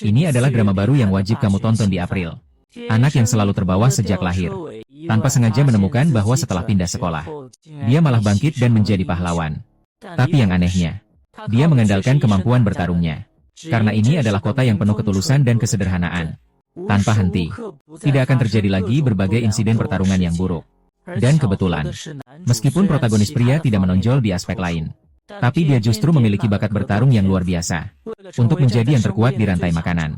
Ini adalah drama baru yang wajib kamu tonton di April. Anak yang selalu terbawa sejak lahir. Tanpa sengaja menemukan bahwa setelah pindah sekolah, dia malah bangkit dan menjadi pahlawan. Tapi yang anehnya, dia mengandalkan kemampuan bertarungnya. Karena ini adalah kota yang penuh ketulusan dan kesederhanaan. Tanpa henti, tidak akan terjadi lagi berbagai insiden pertarungan yang buruk. Dan kebetulan, meskipun protagonis pria tidak menonjol di aspek lain, tapi dia justru memiliki bakat bertarung yang luar biasa. Untuk menjadi yang terkuat di rantai makanan,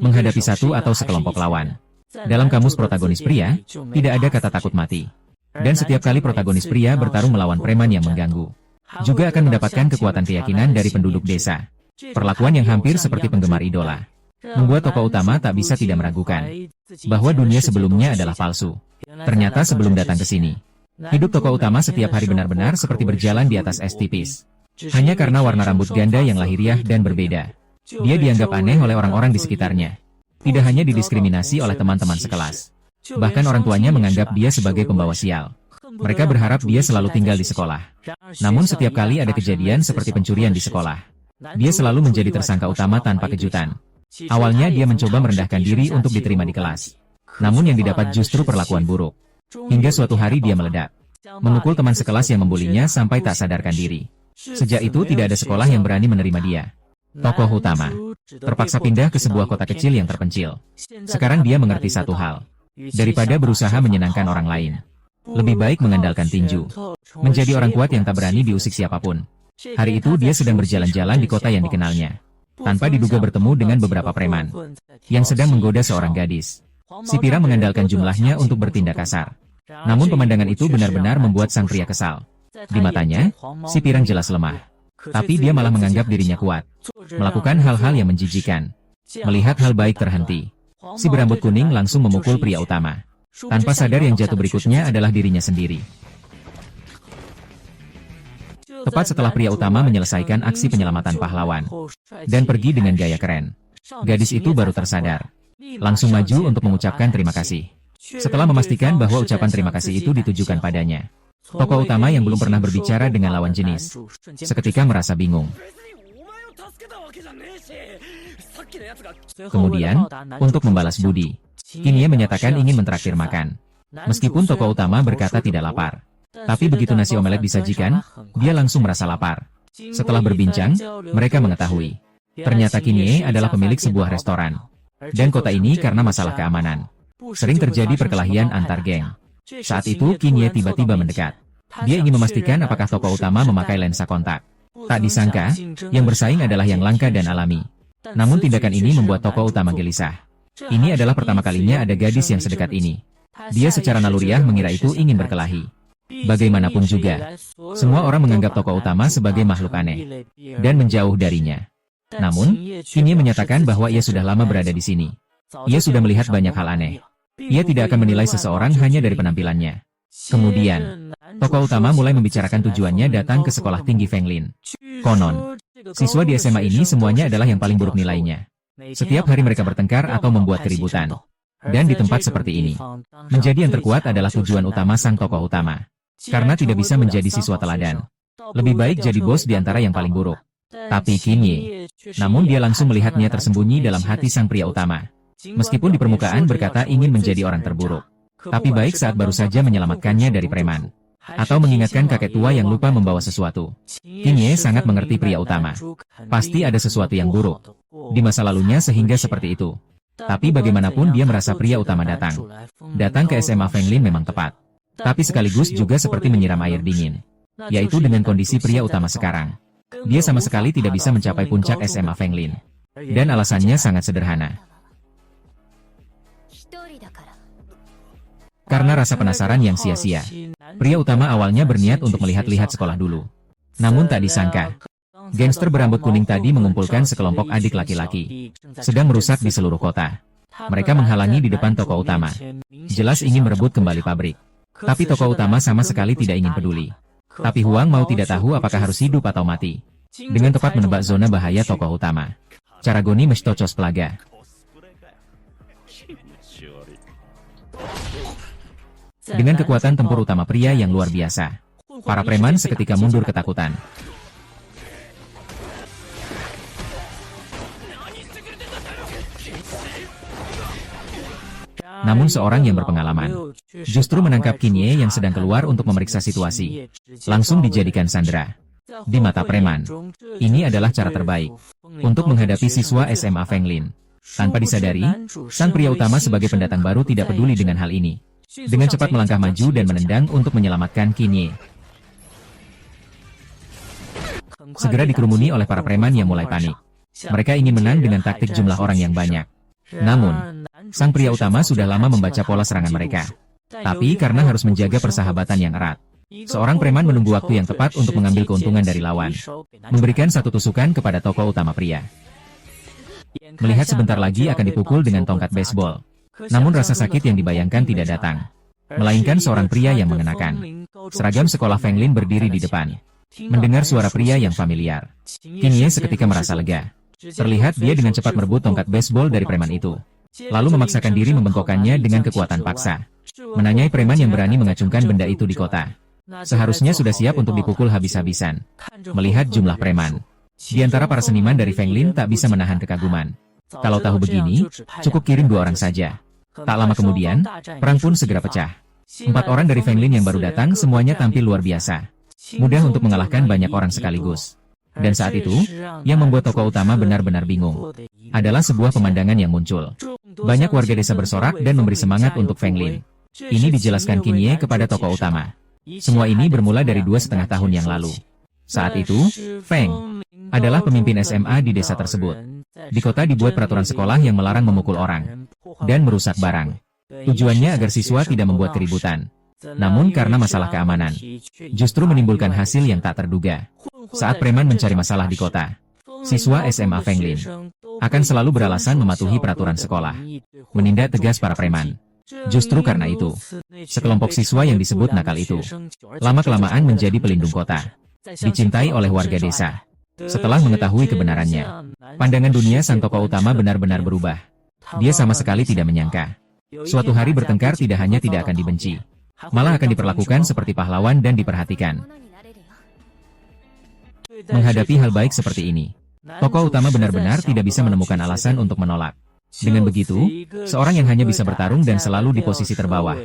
menghadapi satu atau sekelompok lawan. Dalam kamus protagonis pria, tidak ada kata takut mati. Dan setiap kali protagonis pria bertarung melawan preman yang mengganggu, juga akan mendapatkan kekuatan keyakinan dari penduduk desa. Perlakuan yang hampir seperti penggemar idola, membuat tokoh utama tak bisa tidak meragukan bahwa dunia sebelumnya adalah palsu. Ternyata sebelum datang ke sini, hidup tokoh utama setiap hari benar-benar seperti berjalan di atas es tipis. Hanya karena warna rambut ganda yang lahiriah dan berbeda, dia dianggap aneh oleh orang-orang di sekitarnya. Tidak hanya didiskriminasi oleh teman-teman sekelas, bahkan orang tuanya menganggap dia sebagai pembawa sial. Mereka berharap dia selalu tinggal di sekolah. Namun setiap kali ada kejadian seperti pencurian di sekolah, dia selalu menjadi tersangka utama tanpa kejutan. Awalnya dia mencoba merendahkan diri untuk diterima di kelas. Namun yang didapat justru perlakuan buruk. Hingga suatu hari dia meledak, memukul teman sekelas yang membulinya sampai tak sadarkan diri. Sejak itu tidak ada sekolah yang berani menerima dia. Tokoh utama terpaksa pindah ke sebuah kota kecil yang terpencil. Sekarang dia mengerti satu hal. Daripada berusaha menyenangkan orang lain, lebih baik mengandalkan tinju. Menjadi orang kuat yang tak berani diusik siapapun. Hari itu dia sedang berjalan-jalan di kota yang dikenalnya, tanpa diduga bertemu dengan beberapa preman yang sedang menggoda seorang gadis. Si Pira mengandalkan jumlahnya untuk bertindak kasar. Namun pemandangan itu benar-benar membuat sang pria kesal. Di matanya, si Pirang jelas lemah. Tapi dia malah menganggap dirinya kuat, melakukan hal-hal yang menjijikan. Melihat hal baik terhenti, si berambut kuning langsung memukul pria utama. Tanpa sadar yang jatuh berikutnya adalah dirinya sendiri. Tepat setelah pria utama menyelesaikan aksi penyelamatan pahlawan dan pergi dengan gaya keren, gadis itu baru tersadar. Langsung maju untuk mengucapkan terima kasih. Setelah memastikan bahwa ucapan terima kasih itu ditujukan padanya, tokoh utama yang belum pernah berbicara dengan lawan jenis seketika merasa bingung. Kemudian, untuk membalas budi, Kinie menyatakan ingin mentraktir makan. Meskipun tokoh utama berkata tidak lapar, tapi begitu nasi omelet disajikan, dia langsung merasa lapar. Setelah berbincang, mereka mengetahui ternyata Kinie adalah pemilik sebuah restoran. Dan kota ini karena masalah keamanan, sering terjadi perkelahian antar geng. Saat itu Kinie tiba-tiba mendekat. Dia ingin memastikan apakah tokoh utama memakai lensa kontak. Tak disangka, yang bersaing adalah yang langka dan alami. Namun tindakan ini membuat tokoh utama gelisah. Ini adalah pertama kalinya ada gadis yang sedekat ini. Dia secara naluriah mengira itu ingin berkelahi. Bagaimanapun juga, semua orang menganggap tokoh utama sebagai makhluk aneh dan menjauh darinya. Namun, Kinie menyatakan bahwa ia sudah lama berada di sini. Ia sudah melihat banyak hal aneh. Ia tidak akan menilai seseorang hanya dari penampilannya. Kemudian, tokoh utama mulai membicarakan tujuannya datang ke sekolah tinggi Fenglin. Konon, siswa di SMA ini semuanya adalah yang paling buruk nilainya. Setiap hari mereka bertengkar atau membuat keributan. Dan di tempat seperti ini, menjadi yang terkuat adalah tujuan utama sang tokoh utama. Karena tidak bisa menjadi siswa teladan, lebih baik jadi bos di antara yang paling buruk. Tapi Kinie, namun dia langsung melihatnya tersembunyi dalam hati sang pria utama. Meskipun di permukaan berkata ingin menjadi orang terburuk, tapi baik saat baru saja menyelamatkannya dari preman, atau mengingatkan kakek tua yang lupa membawa sesuatu. Kinie sangat mengerti pria utama. Pasti ada sesuatu yang buruk di masa lalunya sehingga seperti itu. Tapi bagaimanapun dia merasa pria utama datang. Datang ke SMA Fenglin memang tepat. Tapi sekaligus juga seperti menyiram air dingin. Yaitu dengan kondisi pria utama sekarang. Dia sama sekali tidak bisa mencapai puncak SMA Fenglin. Dan alasannya sangat sederhana. Karena rasa penasaran yang sia-sia. Pria utama awalnya berniat untuk melihat-lihat sekolah dulu. Namun tak disangka, gangster berambut kuning tadi mengumpulkan sekelompok adik laki-laki, sedang merusak di seluruh kota. Mereka menghalangi di depan tokoh utama. Jelas ingin merebut kembali pabrik. Tapi tokoh utama sama sekali tidak ingin peduli. Tapi Huang mau tidak tahu apakah harus hidup atau mati. Dengan tepat menebak zona bahaya tokoh utama. Cara Goni Mestocos Pelaga. Dengan kekuatan tempur utama pria yang luar biasa, para preman seketika mundur ketakutan. Namun seorang yang berpengalaman justru menangkap Qinye yang sedang keluar untuk memeriksa situasi. Langsung dijadikan sandera. Di mata preman, ini adalah cara terbaik untuk menghadapi siswa SMA Feng Lin. Tanpa disadari, sang pria utama sebagai pendatang baru tidak peduli dengan hal ini. Dengan cepat melangkah maju dan menendang untuk menyelamatkan Qinye. Segera dikerumuni oleh para preman yang mulai panik. Mereka ingin menang dengan taktik jumlah orang yang banyak. Namun, sang pria utama sudah lama membaca pola serangan mereka. Tapi karena harus menjaga persahabatan yang erat, seorang preman menunggu waktu yang tepat untuk mengambil keuntungan dari lawan. Memberikan satu tusukan kepada tokoh utama pria. Melihat sebentar lagi akan dipukul dengan tongkat baseball. Namun rasa sakit yang dibayangkan tidak datang. Melainkan seorang pria yang mengenakan seragam sekolah Feng Lin berdiri di depan. Mendengar suara pria yang familiar, Qinye seketika merasa lega. Terlihat dia dengan cepat merebut tongkat baseball dari preman itu. Lalu memaksakan diri membengkokkannya dengan kekuatan paksa. Menanyai preman yang berani mengacungkan benda itu di kota. Seharusnya sudah siap untuk dipukul habis-habisan. Melihat jumlah preman, di antara para seniman dari Feng Lin tak bisa menahan kekaguman. Kalau tahu begini, cukup kirim 2 orang saja. Tak lama kemudian, perang pun segera pecah. 4 orang dari Feng Lin yang baru datang semuanya tampil luar biasa. Mudah untuk mengalahkan banyak orang sekaligus. Dan saat itu, yang membuat tokoh utama benar-benar bingung, adalah sebuah pemandangan yang muncul. Banyak warga desa bersorak dan memberi semangat untuk Feng Lin. Ini dijelaskan Qinye kepada tokoh utama. Semua ini bermula dari 2,5 tahun yang lalu. Saat itu, Feng adalah pemimpin SMA di desa tersebut. Di kota dibuat peraturan sekolah yang melarang memukul orang dan merusak barang. Tujuannya agar siswa tidak membuat keributan. Namun karena masalah keamanan, justru menimbulkan hasil yang tak terduga. Saat preman mencari masalah di kota, siswa SMA Feng Lin akan selalu beralasan mematuhi peraturan sekolah, menindak tegas para preman. Justru karena itu, sekelompok siswa yang disebut nakal itu, lama-kelamaan menjadi pelindung kota, dicintai oleh warga desa. Setelah mengetahui kebenarannya, pandangan dunia sang tokoh utama benar-benar berubah. Dia sama sekali tidak menyangka, suatu hari bertengkar tidak hanya tidak akan dibenci, malah akan diperlakukan seperti pahlawan dan diperhatikan. Menghadapi hal baik seperti ini, tokoh utama benar-benar tidak bisa menemukan alasan untuk menolak. Dengan begitu, seorang yang hanya bisa bertarung dan selalu di posisi terbawah,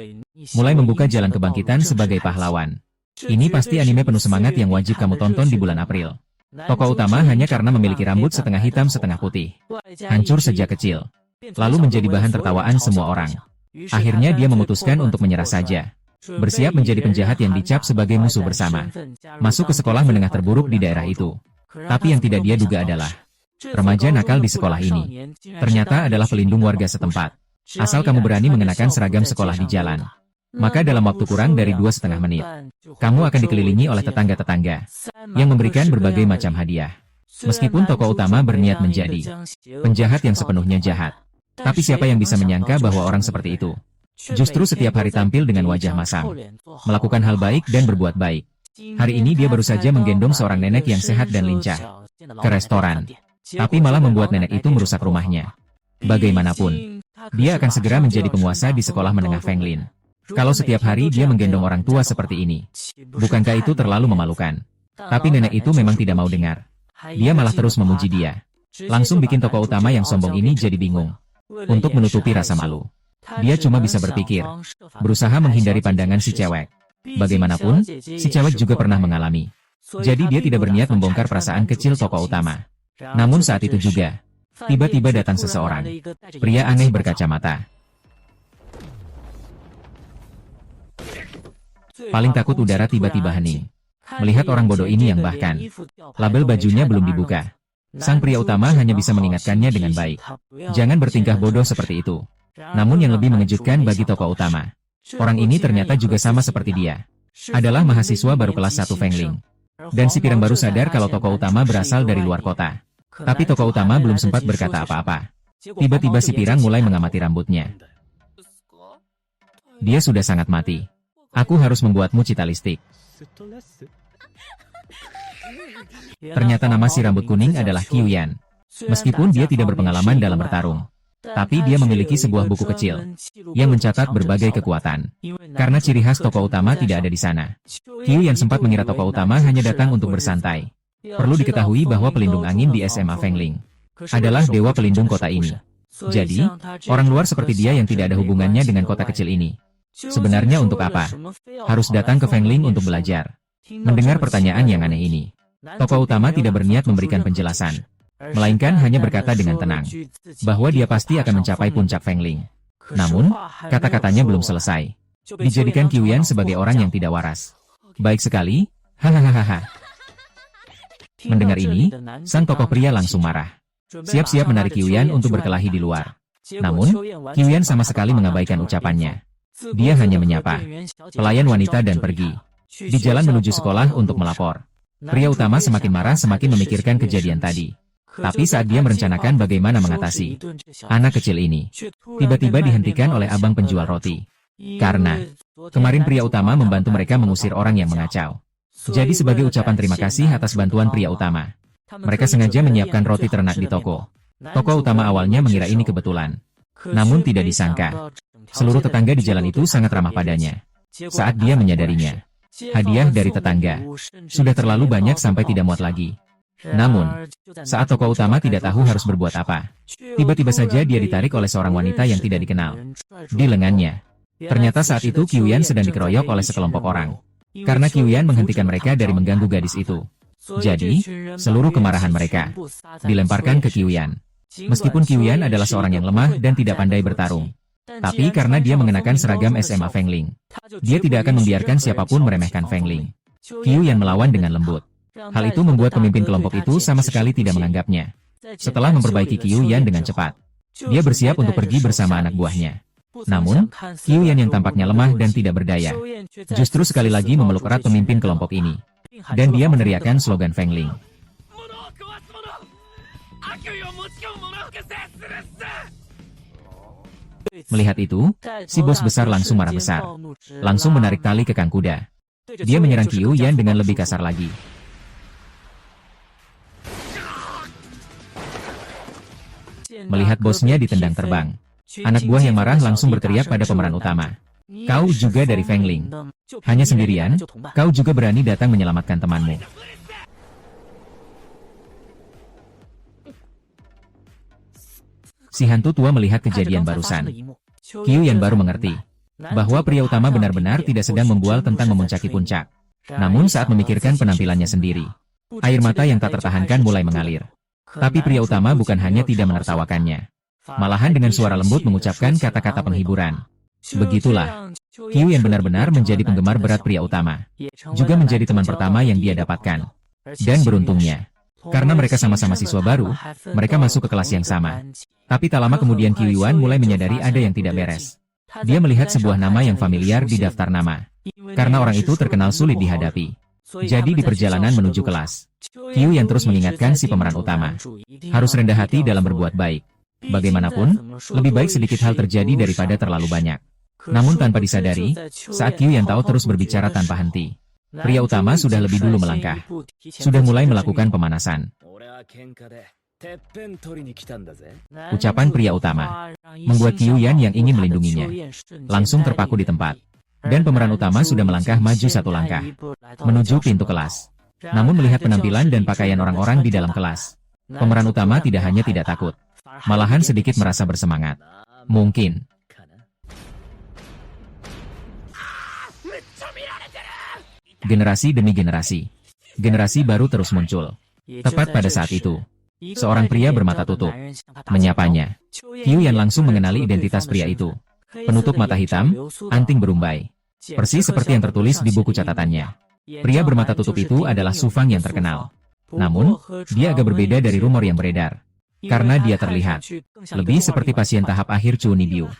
mulai membuka jalan kebangkitan sebagai pahlawan. Ini pasti anime penuh semangat yang wajib kamu tonton di bulan April. Tokoh utama hanya karena memiliki rambut setengah hitam setengah putih, hancur sejak kecil, lalu menjadi bahan tertawaan semua orang. Akhirnya dia memutuskan untuk menyerah saja. Bersiap menjadi penjahat yang dicap sebagai musuh bersama. Masuk ke sekolah menengah terburuk di daerah itu. Tapi yang tidak dia duga adalah remaja nakal di sekolah ini ternyata adalah pelindung warga setempat. Asal kamu berani mengenakan seragam sekolah di jalan, maka dalam waktu kurang dari 2,5 menit, kamu akan dikelilingi oleh tetangga-tetangga yang memberikan berbagai macam hadiah. Meskipun tokoh utama berniat menjadi penjahat yang sepenuhnya jahat, tapi siapa yang bisa menyangka bahwa orang seperti itu justru setiap hari tampil dengan wajah masam, melakukan hal baik dan berbuat baik. Hari ini dia baru saja menggendong seorang nenek yang sehat dan lincah ke restoran, tapi malah membuat nenek itu merusak rumahnya. Bagaimanapun, dia akan segera menjadi penguasa di sekolah menengah Feng Lin. Kalau setiap hari dia menggendong orang tua seperti ini, bukankah itu terlalu memalukan? Tapi nenek itu memang tidak mau dengar. Dia malah terus memuji dia. Langsung bikin tokoh utama yang sombong ini jadi bingung. Untuk menutupi rasa malu, dia cuma bisa berpikir, berusaha menghindari pandangan si cewek. Bagaimanapun, si cewek juga pernah mengalami. Jadi dia tidak berniat membongkar perasaan kecil tokoh utama. Namun saat itu juga, tiba-tiba datang seseorang. Pria aneh berkacamata. Paling takut udara tiba-tiba hening. Melihat orang bodoh ini yang bahkan label bajunya belum dibuka. Sang pria utama hanya bisa mengingatkannya dengan baik. Jangan bertingkah bodoh seperti itu. Namun yang lebih mengejutkan bagi tokoh utama, orang ini ternyata juga sama seperti dia. Adalah mahasiswa baru kelas 1 Feng Lin. Dan si pirang baru sadar kalau tokoh utama berasal dari luar kota. Tapi tokoh utama belum sempat berkata apa-apa. Tiba-tiba si pirang mulai mengamati rambutnya. Dia sudah sangat mati. Aku harus membuatmu cita listrik. Ternyata nama si rambut kuning adalah Qiuyan. Meskipun dia tidak berpengalaman dalam bertarung, tapi dia memiliki sebuah buku kecil yang mencatat berbagai kekuatan. Karena ciri khas tokoh utama tidak ada di sana, Qiuyan sempat mengira tokoh utama hanya datang untuk bersantai. Perlu diketahui bahwa pelindung angin di SMA Feng Lin adalah dewa pelindung kota ini. Jadi, orang luar seperti dia yang tidak ada hubungannya dengan kota kecil ini. Sebenarnya untuk apa? Harus datang ke Fengling untuk belajar. Mendengar pertanyaan yang aneh ini, tokoh utama tidak berniat memberikan penjelasan, melainkan hanya berkata dengan tenang, bahwa dia pasti akan mencapai puncak Fengling. Namun, kata-katanya belum selesai. Dijadikan Qiuyan sebagai orang yang tidak waras. Baik sekali, hahaha. Mendengar ini, sang tokoh pria langsung marah. Siap-siap menarik Qiuyan untuk berkelahi di luar. Namun, Qiuyan sama sekali mengabaikan ucapannya. Dia hanya menyapa pelayan wanita dan pergi. Di jalan menuju sekolah untuk melapor. Pria utama semakin marah semakin memikirkan kejadian tadi. Tapi saat dia merencanakan bagaimana mengatasi anak kecil ini, tiba-tiba dihentikan oleh abang penjual roti. Karena kemarin pria utama membantu mereka mengusir orang yang mengacau. Jadi sebagai ucapan terima kasih atas bantuan pria utama, mereka sengaja menyiapkan roti ternak di toko. Tokoh utama awalnya mengira ini kebetulan. Namun tidak disangka, seluruh tetangga di jalan itu sangat ramah padanya. Saat dia menyadarinya, hadiah dari tetangga sudah terlalu banyak sampai tidak muat lagi. Namun, saat tokoh utama tidak tahu harus berbuat apa, tiba-tiba saja dia ditarik oleh seorang wanita yang tidak dikenal di lengannya. Ternyata saat itu Qiuyan sedang dikeroyok oleh sekelompok orang. Karena Qiuyan menghentikan mereka dari mengganggu gadis itu. Jadi, seluruh kemarahan mereka dilemparkan ke Qiuyan. Meskipun Qiuyan adalah seorang yang lemah dan tidak pandai bertarung, tapi karena dia mengenakan seragam SMA Fengling, dia tidak akan membiarkan siapapun meremehkan Fengling. Qiuyan melawan dengan lembut. Hal itu membuat pemimpin kelompok itu sama sekali tidak menganggapnya. Setelah memperbaiki Qiuyan dengan cepat, dia bersiap untuk pergi bersama anak buahnya. Namun, Qiuyan yang tampaknya lemah dan tidak berdaya, justru sekali lagi memeluk erat pemimpin kelompok ini. Dan dia meneriakkan slogan Fengling. Melihat itu, si bos besar langsung marah besar. Langsung menarik tali kekang kuda. Dia menyerang Qiuyan dengan lebih kasar lagi. Melihat bosnya ditendang terbang, anak buah yang marah langsung berteriak pada pemeran utama. Kau juga dari Fengling. Hanya sendirian, kau juga berani datang menyelamatkan temanmu. Si hantu tua melihat kejadian barusan. Qiuyan baru mengerti bahwa pria utama benar-benar tidak sedang membual tentang memuncaki puncak. Namun saat memikirkan penampilannya sendiri, air mata yang tak tertahankan mulai mengalir. Tapi pria utama bukan hanya tidak menertawakannya, malahan dengan suara lembut mengucapkan kata-kata penghiburan. Begitulah, Qiuyan benar-benar menjadi penggemar berat pria utama. Juga menjadi teman pertama yang dia dapatkan. Dan beruntungnya, karena mereka sama-sama siswa baru, mereka masuk ke kelas yang sama. Tapi tak lama kemudian Qiuyan mulai menyadari ada yang tidak beres. Dia melihat sebuah nama yang familiar di daftar nama. Karena orang itu terkenal sulit dihadapi. Jadi di perjalanan menuju kelas, Qiuyan terus mengingatkan si pemeran utama, harus rendah hati dalam berbuat baik. Bagaimanapun, lebih baik sedikit hal terjadi daripada terlalu banyak. Namun tanpa disadari, saat Qiuyan tahu terus berbicara tanpa henti, pria utama sudah lebih dulu melangkah. Sudah mulai melakukan pemanasan. Ucapan pria utama membuat Qiuyan yang ingin melindunginya langsung terpaku di tempat. Dan pemeran utama sudah melangkah maju satu langkah menuju pintu kelas. Namun melihat penampilan dan pakaian orang-orang di dalam kelas, pemeran utama tidak hanya tidak takut, malahan sedikit merasa bersemangat. Mungkin generasi demi generasi baru terus muncul. Tepat pada saat itu, seorang pria bermata tutup menyapanya. Qiuyan langsung mengenali identitas pria itu. Penutup mata hitam, anting berumbai. Persis seperti yang tertulis di buku catatannya. Pria bermata tutup itu adalah Su Fang yang terkenal. Namun, dia agak berbeda dari rumor yang beredar. Karena dia terlihat lebih seperti pasien tahap akhir Chu Nibyu.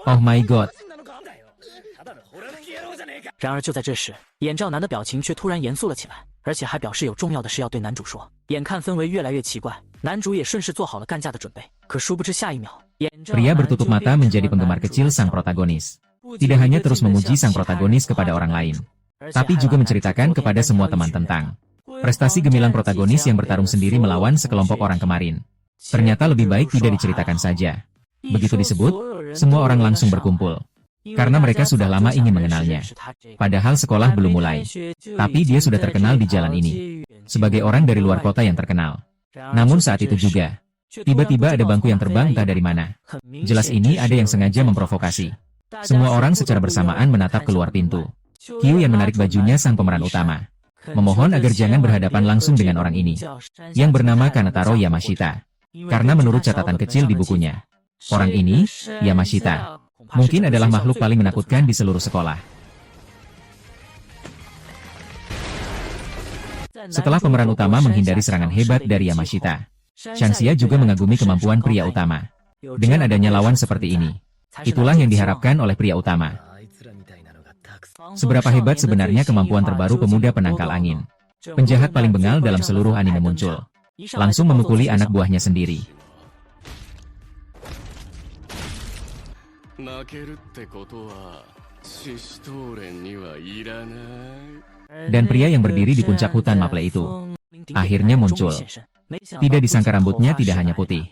Oh my god. 然而就在这时，眼罩男的表情却突然严肃了起来，而且还表示有重要的事要对男主说。眼看氛围越来越奇怪，男主也顺势做好了干架的准备。可殊不知下一秒， Pria bertutup mata menjadi penggemar kecil sang protagonis. Tidak hanya terus memuji sang protagonis kepada orang lain, tapi juga menceritakan kepada semua teman tentang prestasi gemilang protagonis yang bertarung sendiri melawan sekelompok orang kemarin. Ternyata lebih baik tidak diceritakan saja. Begitu disebut, semua orang langsung berkumpul. Karena mereka sudah lama ingin mengenalnya. Padahal sekolah belum mulai. Tapi dia sudah terkenal di jalan ini. Sebagai orang dari luar kota yang terkenal. Namun saat itu juga, Tiba-tiba ada bangku yang terbang entah dari mana. Jelas ini ada yang sengaja memprovokasi. Semua orang secara bersamaan menatap keluar pintu. Qiu yang menarik bajunya sang pemeran utama. Memohon agar jangan berhadapan langsung dengan orang ini, yang bernama Kanetaro Yamashita. Karena menurut catatan kecil di bukunya, orang ini, Yamashita, mungkin adalah makhluk paling menakutkan di seluruh sekolah. Setelah pemeran utama menghindari serangan hebat dari Yamashita, Shangxia juga mengagumi kemampuan pria utama. Dengan adanya lawan seperti ini, itulah yang diharapkan oleh pria utama. Seberapa hebat sebenarnya kemampuan terbaru pemuda penangkal angin? Penjahat paling bengal dalam seluruh anime muncul. Langsung memukuli anak buahnya sendiri. Dan pria yang berdiri di puncak hutan maple itu akhirnya muncul. Tidak disangka rambutnya tidak hanya putih,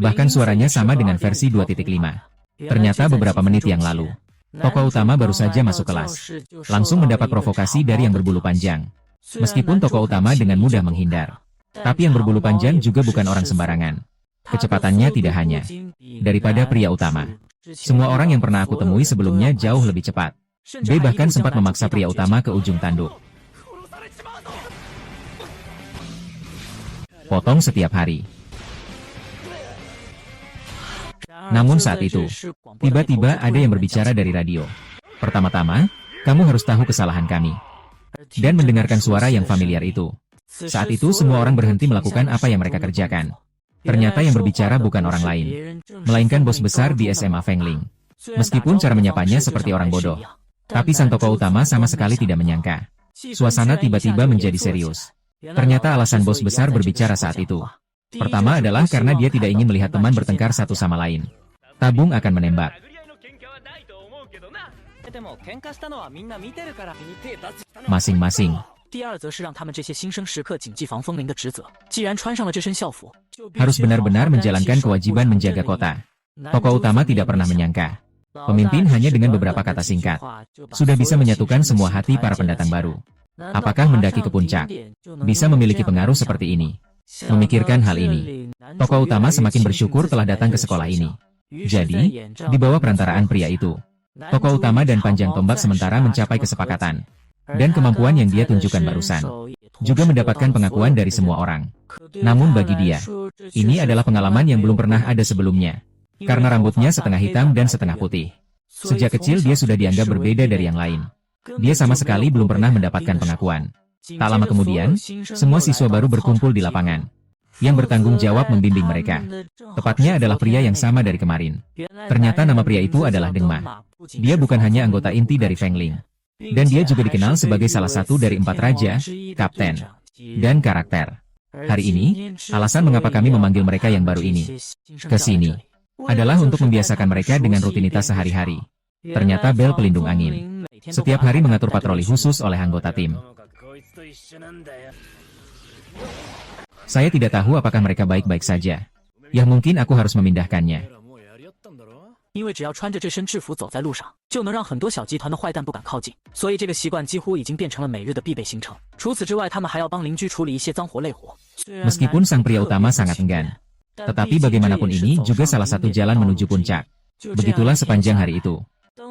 bahkan suaranya sama dengan versi 2.5. Ternyata beberapa menit yang lalu, tokoh utama baru saja masuk kelas, langsung mendapat provokasi dari yang berbulu panjang. Meskipun tokoh utama dengan mudah menghindar, tapi yang berbulu panjang juga bukan orang sembarangan. Kecepatannya tidak hanya daripada pria utama. Semua orang yang pernah aku temui sebelumnya jauh lebih cepat. B bahkan sempat memaksa pria utama ke ujung tanduk. Potong setiap hari. Namun saat itu, tiba-tiba ada yang berbicara dari radio. Pertama-tama, kamu harus tahu kesalahan kami. Dan mendengarkan suara yang familiar itu. Saat itu semua orang berhenti melakukan apa yang mereka kerjakan. Ternyata yang berbicara bukan orang lain, melainkan bos besar di SMA Fengling. Meskipun cara menyapanya seperti orang bodoh, tapi sang tokoh utama sama sekali tidak menyangka. Suasana tiba-tiba menjadi serius. Ternyata alasan bos besar berbicara saat itu. Pertama adalah karena dia tidak ingin melihat teman bertengkar satu sama lain. Tabung akan menembak. Masing-masing. Harus benar-benar menjalankan kewajiban menjaga kota. Tokoh utama tidak pernah menyangka. Pemimpin hanya dengan beberapa kata singkat sudah bisa menyatukan semua hati para pendatang baru. Apakah mendaki ke puncak bisa memiliki pengaruh seperti ini? Memikirkan hal ini, tokoh utama semakin bersyukur telah datang ke sekolah ini. Jadi, di bawah perantaraan pria itu, tokoh utama dan panjang tombak sementara mencapai kesepakatan. Dan kemampuan yang dia tunjukkan barusan juga mendapatkan pengakuan dari semua orang. Namun bagi dia, ini adalah pengalaman yang belum pernah ada sebelumnya. Karena rambutnya setengah hitam dan setengah putih. Sejak kecil dia sudah dianggap berbeda dari yang lain. Dia sama sekali belum pernah mendapatkan pengakuan. Tak lama kemudian, semua siswa baru berkumpul di lapangan. Yang bertanggung jawab membimbing mereka. Tepatnya adalah pria yang sama dari kemarin. Ternyata nama pria itu adalah Deng Ma. Dia bukan hanya anggota inti dari Fengling. Dan dia juga dikenal sebagai salah satu dari 4 raja, kapten, dan karakter. Hari ini, alasan mengapa kami memanggil mereka yang baru ini ke sini adalah untuk membiasakan mereka dengan rutinitas sehari-hari. Ternyata bel pelindung angin setiap hari mengatur patroli khusus oleh anggota tim. Saya tidak tahu apakah mereka baik-baik saja. Ya mungkin aku harus memindahkannya. 因为只要穿着这身制服走在路上，就能让很多小集团的坏蛋不敢靠近，所以这个习惯几乎已经变成了每日的必备行程。除此之外，他们还要帮邻居处理一些脏活累活。Meskipun sang pria utama sangat enggan, tetapi bagaimanapun ini juga salah satu jalan menuju puncak. Begitulah sepanjang hari itu.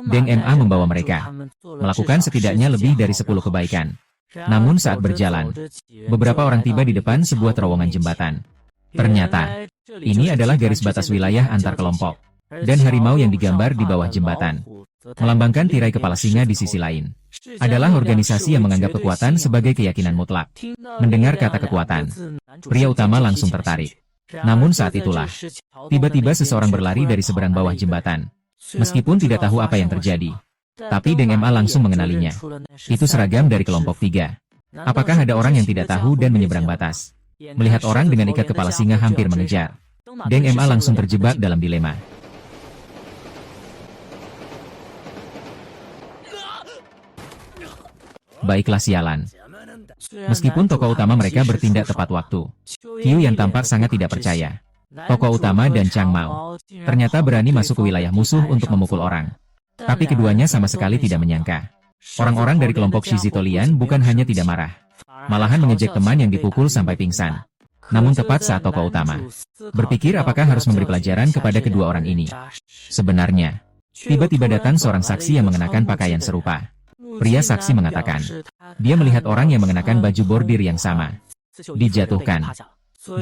Deng Ma membawa mereka melakukan setidaknya lebih dari 10 kebaikan. Namun saat berjalan, beberapa orang tiba di depan sebuah terowongan jembatan. Ternyata, ini adalah garis batas wilayah antar kelompok. Dan harimau yang digambar di bawah jembatan, melambangkan tirai kepala singa di sisi lain, adalah organisasi yang menganggap kekuatan sebagai keyakinan mutlak. Mendengar kata kekuatan, pria utama langsung tertarik. Namun saat itulah, tiba-tiba seseorang berlari dari seberang bawah jembatan. Meskipun tidak tahu apa yang terjadi, tapi Deng Ma langsung mengenalinya. Itu seragam dari kelompok 3. Apakah ada orang yang tidak tahu dan menyeberang batas? Melihat orang dengan ikat kepala singa hampir mengejar, Deng Ma langsung terjebak dalam dilema. Baiklah sialan. Meskipun tokoh utama mereka bertindak tepat waktu, Qiu yang tampak sangat tidak percaya. Tokoh utama dan Chang Mao ternyata berani masuk ke wilayah musuh untuk memukul orang. Tapi keduanya sama sekali tidak menyangka. Orang-orang dari kelompok Shizito Lian bukan hanya tidak marah, malahan mengejek teman yang dipukul sampai pingsan. Namun tepat saat tokoh utama berpikir apakah harus memberi pelajaran kepada kedua orang ini. Sebenarnya, tiba-tiba datang seorang saksi yang mengenakan pakaian serupa. Pria saksi mengatakan, dia melihat orang yang mengenakan baju bordir yang sama. Dijatuhkan.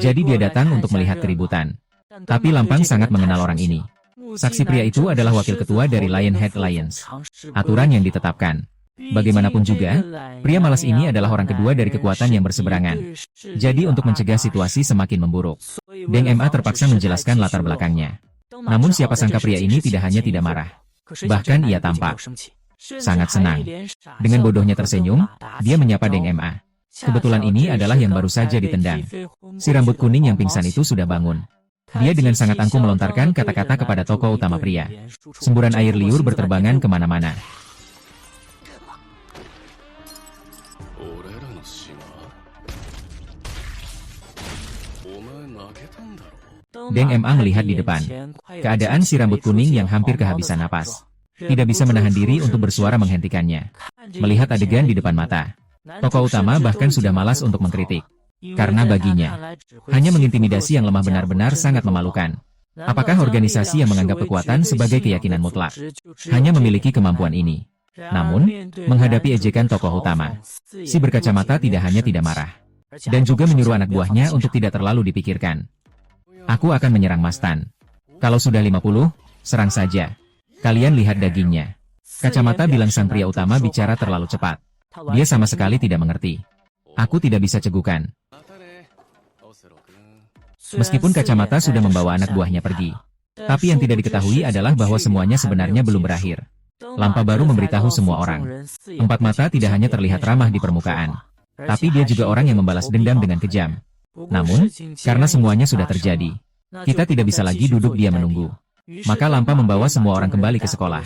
Jadi dia datang untuk melihat keributan. Tapi Lampang sangat mengenal orang ini. Saksi pria itu adalah wakil ketua dari Lionhead Alliance. Aturan yang ditetapkan. Bagaimanapun juga, pria malas ini adalah orang kedua dari kekuatan yang berseberangan. Jadi untuk mencegah situasi semakin memburuk, Deng Ma terpaksa menjelaskan latar belakangnya. Namun siapa sangka pria ini tidak hanya tidak marah. Bahkan ia tampak sangat senang. Dengan bodohnya tersenyum, dia menyapa Deng Ma. Kebetulan ini adalah yang baru saja ditendang. Si rambut kuning yang pingsan itu sudah bangun. Dia dengan sangat angkuh melontarkan kata-kata kepada tokoh utama pria. Semburan air liur berterbangan kemana-mana. Deng Ma melihat di depan. Keadaan si rambut kuning yang hampir kehabisan napas. Tidak bisa menahan diri untuk bersuara menghentikannya. Melihat adegan di depan mata, tokoh utama bahkan sudah malas untuk mengkritik. Karena baginya, hanya mengintimidasi yang lemah benar-benar sangat memalukan. Apakah organisasi yang menganggap kekuatan sebagai keyakinan mutlak hanya memiliki kemampuan ini? Namun, menghadapi ejekan tokoh utama, si berkacamata tidak hanya tidak marah, dan juga menyuruh anak buahnya untuk tidak terlalu dipikirkan. Aku akan menyerang Mas Tan. Kalau sudah 50, serang saja. Kalian lihat dagingnya. Kacamata bilang sang pria utama bicara terlalu cepat. Dia sama sekali tidak mengerti. Aku tidak bisa cegukan. Meskipun kacamata sudah membawa anak buahnya pergi. Tapi yang tidak diketahui adalah bahwa semuanya sebenarnya belum berakhir. Lampa baru memberitahu semua orang. Empat mata tidak hanya terlihat ramah di permukaan. Tapi dia juga orang yang membalas dendam dengan kejam. Namun, karena semuanya sudah terjadi, kita tidak bisa lagi duduk diam menunggu. Maka Lampa membawa semua orang kembali ke sekolah.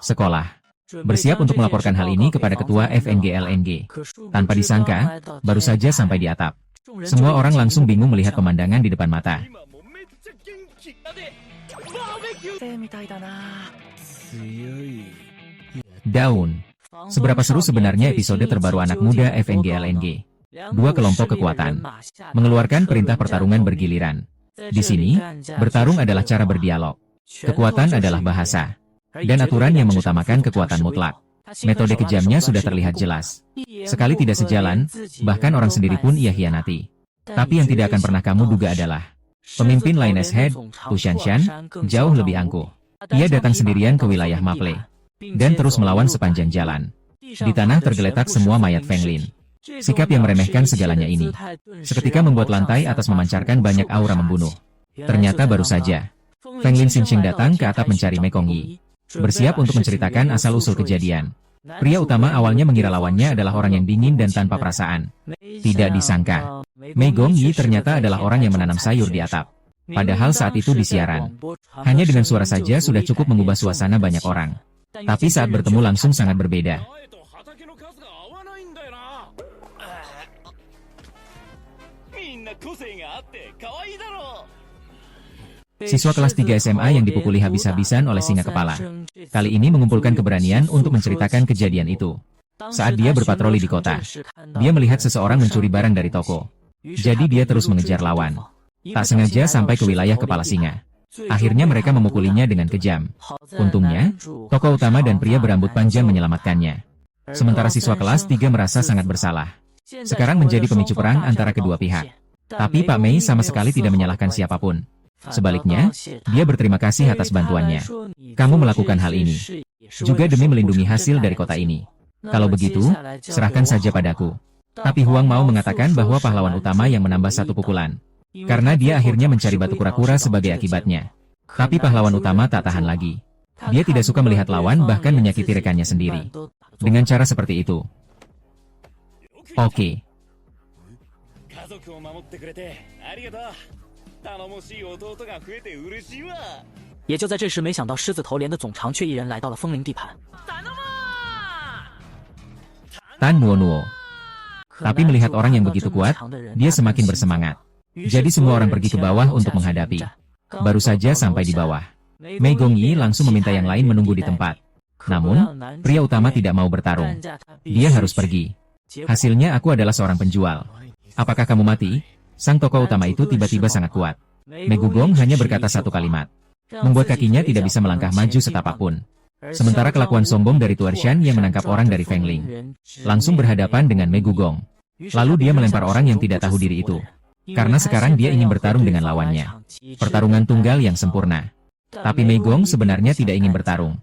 Sekolah bersiap untuk melaporkan hal ini kepada ketua FNGLNG. Tanpa disangka, baru saja sampai di atap. Semua orang langsung bingung melihat pemandangan di depan mata. Daun. Seberapa seru sebenarnya episode terbaru anak muda FNGLNG? Dua kelompok kekuatan mengeluarkan perintah pertarungan bergiliran. Di sini, bertarung adalah cara berdialog. Kekuatan adalah bahasa. Dan aturan yang mengutamakan kekuatan mutlak. Metode kejamnya sudah terlihat jelas. Sekali tidak sejalan, bahkan orang sendiri pun ia hianati. Tapi yang tidak akan pernah kamu duga adalah pemimpin Lioness Head, Tu Shanshan, jauh lebih angkuh. Ia datang sendirian ke wilayah Maple dan terus melawan sepanjang jalan. Di tanah tergeletak semua mayat Feng Lin. Sikap yang meremehkan segalanya ini seketika membuat lantai atas memancarkan banyak aura membunuh. Ternyata baru saja Feng Lin Xingqing datang ke atap mencari Mekong Yi, bersiap untuk menceritakan asal-usul kejadian. Pria utama awalnya mengira lawannya adalah orang yang dingin dan tanpa perasaan. Tidak disangka, Mei Gongyi ternyata adalah orang yang menanam sayur di atap. Padahal saat itu di siaran, hanya dengan suara saja sudah cukup mengubah suasana banyak orang. Tapi saat bertemu langsung sangat berbeda. Siswa kelas 3 SMA yang dipukuli habis-habisan oleh singa kepala, kali ini mengumpulkan keberanian untuk menceritakan kejadian itu. Saat dia berpatroli di kota, dia melihat seseorang mencuri barang dari toko. Jadi dia terus mengejar lawan. Tak sengaja sampai ke wilayah kepala singa. Akhirnya mereka memukulinya dengan kejam. Untungnya, tokoh utama dan pria berambut panjang menyelamatkannya. Sementara siswa kelas 3 merasa sangat bersalah. Sekarang menjadi pemicu perang antara kedua pihak. Tapi Pak Mei sama sekali tidak menyalahkan siapapun. Sebaliknya, dia berterima kasih atas bantuannya. Kamu melakukan hal ini juga demi melindungi hasil dari kota ini. Kalau begitu, serahkan saja padaku. Tapi Huang mau mengatakan bahwa pahlawan utama yang menambah satu pukulan. Karena dia akhirnya mencari batu kura-kura sebagai akibatnya. Tapi pahlawan utama tak tahan lagi. Dia tidak suka melihat lawan bahkan menyakiti rekannya sendiri. Dengan cara seperti itu. Oke. 也就在这时，没想到狮子头连的总长却一人来到了风铃地盘。 Tan Nuo. Tapi melihat orang yang begitu kuat, dia semakin bersemangat. Jadi semua orang pergi ke bawah untuk menghadapi. Baru saja sampai di bawah, Mei Gongyi langsung meminta yang lain menunggu di tempat. Namun, pria utama tidak mau bertarung. Dia harus pergi. Hasilnya aku adalah seorang penjual. Apakah kamu mati? Sang tokoh utama itu tiba-tiba sangat kuat. Megugong hanya berkata satu kalimat, membuat kakinya tidak bisa melangkah maju setapak pun. Sementara kelakuan sombong dari Tuershan yang menangkap orang dari Fengling langsung berhadapan dengan Megugong. Lalu dia melempar orang yang tidak tahu diri itu. Karena sekarang dia ingin bertarung dengan lawannya. Pertarungan tunggal yang sempurna. Tapi Meigong sebenarnya tidak ingin bertarung.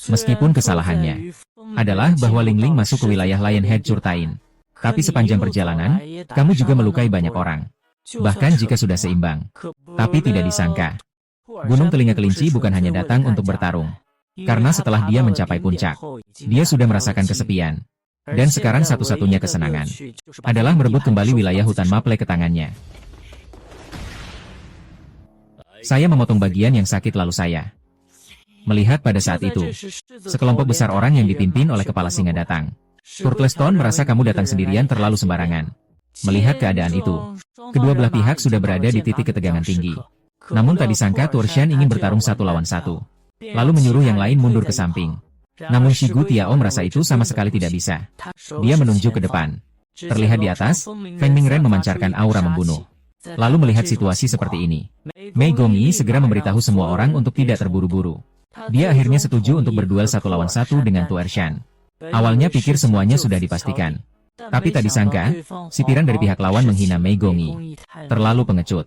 Meskipun kesalahannya adalah bahwa Lingling masuk ke wilayah Lionhead Curtain. Tapi sepanjang perjalanan, kamu juga melukai banyak orang. Bahkan jika sudah seimbang. Tapi tidak disangka, Gunung Telinga Kelinci bukan hanya datang untuk bertarung. Karena setelah dia mencapai puncak, dia sudah merasakan kesepian. Dan sekarang satu-satunya kesenangan adalah merebut kembali wilayah hutan Maple ke tangannya. Saya memotong bagian yang sakit lalu saya melihat pada saat itu, sekelompok besar orang yang dipimpin oleh kepala singa datang. Turtlestone merasa kamu datang sendirian terlalu sembarangan. Melihat keadaan itu, kedua belah pihak sudah berada di titik ketegangan tinggi. Namun tak disangka Tuershan ingin bertarung satu lawan satu. Lalu menyuruh yang lain mundur ke samping. Namun Shigu Tiao merasa itu sama sekali tidak bisa. Dia menunjuk ke depan. Terlihat di atas, Feng Mingren memancarkan aura membunuh. Lalu melihat situasi seperti ini, Mei Gongyi segera memberitahu semua orang untuk tidak terburu-buru. Dia akhirnya setuju untuk berduel satu lawan satu dengan Tuershan. Awalnya pikir semuanya sudah dipastikan. Tapi tak disangka, sitiran dari pihak lawan menghina Mei Gongyi. Terlalu pengecut.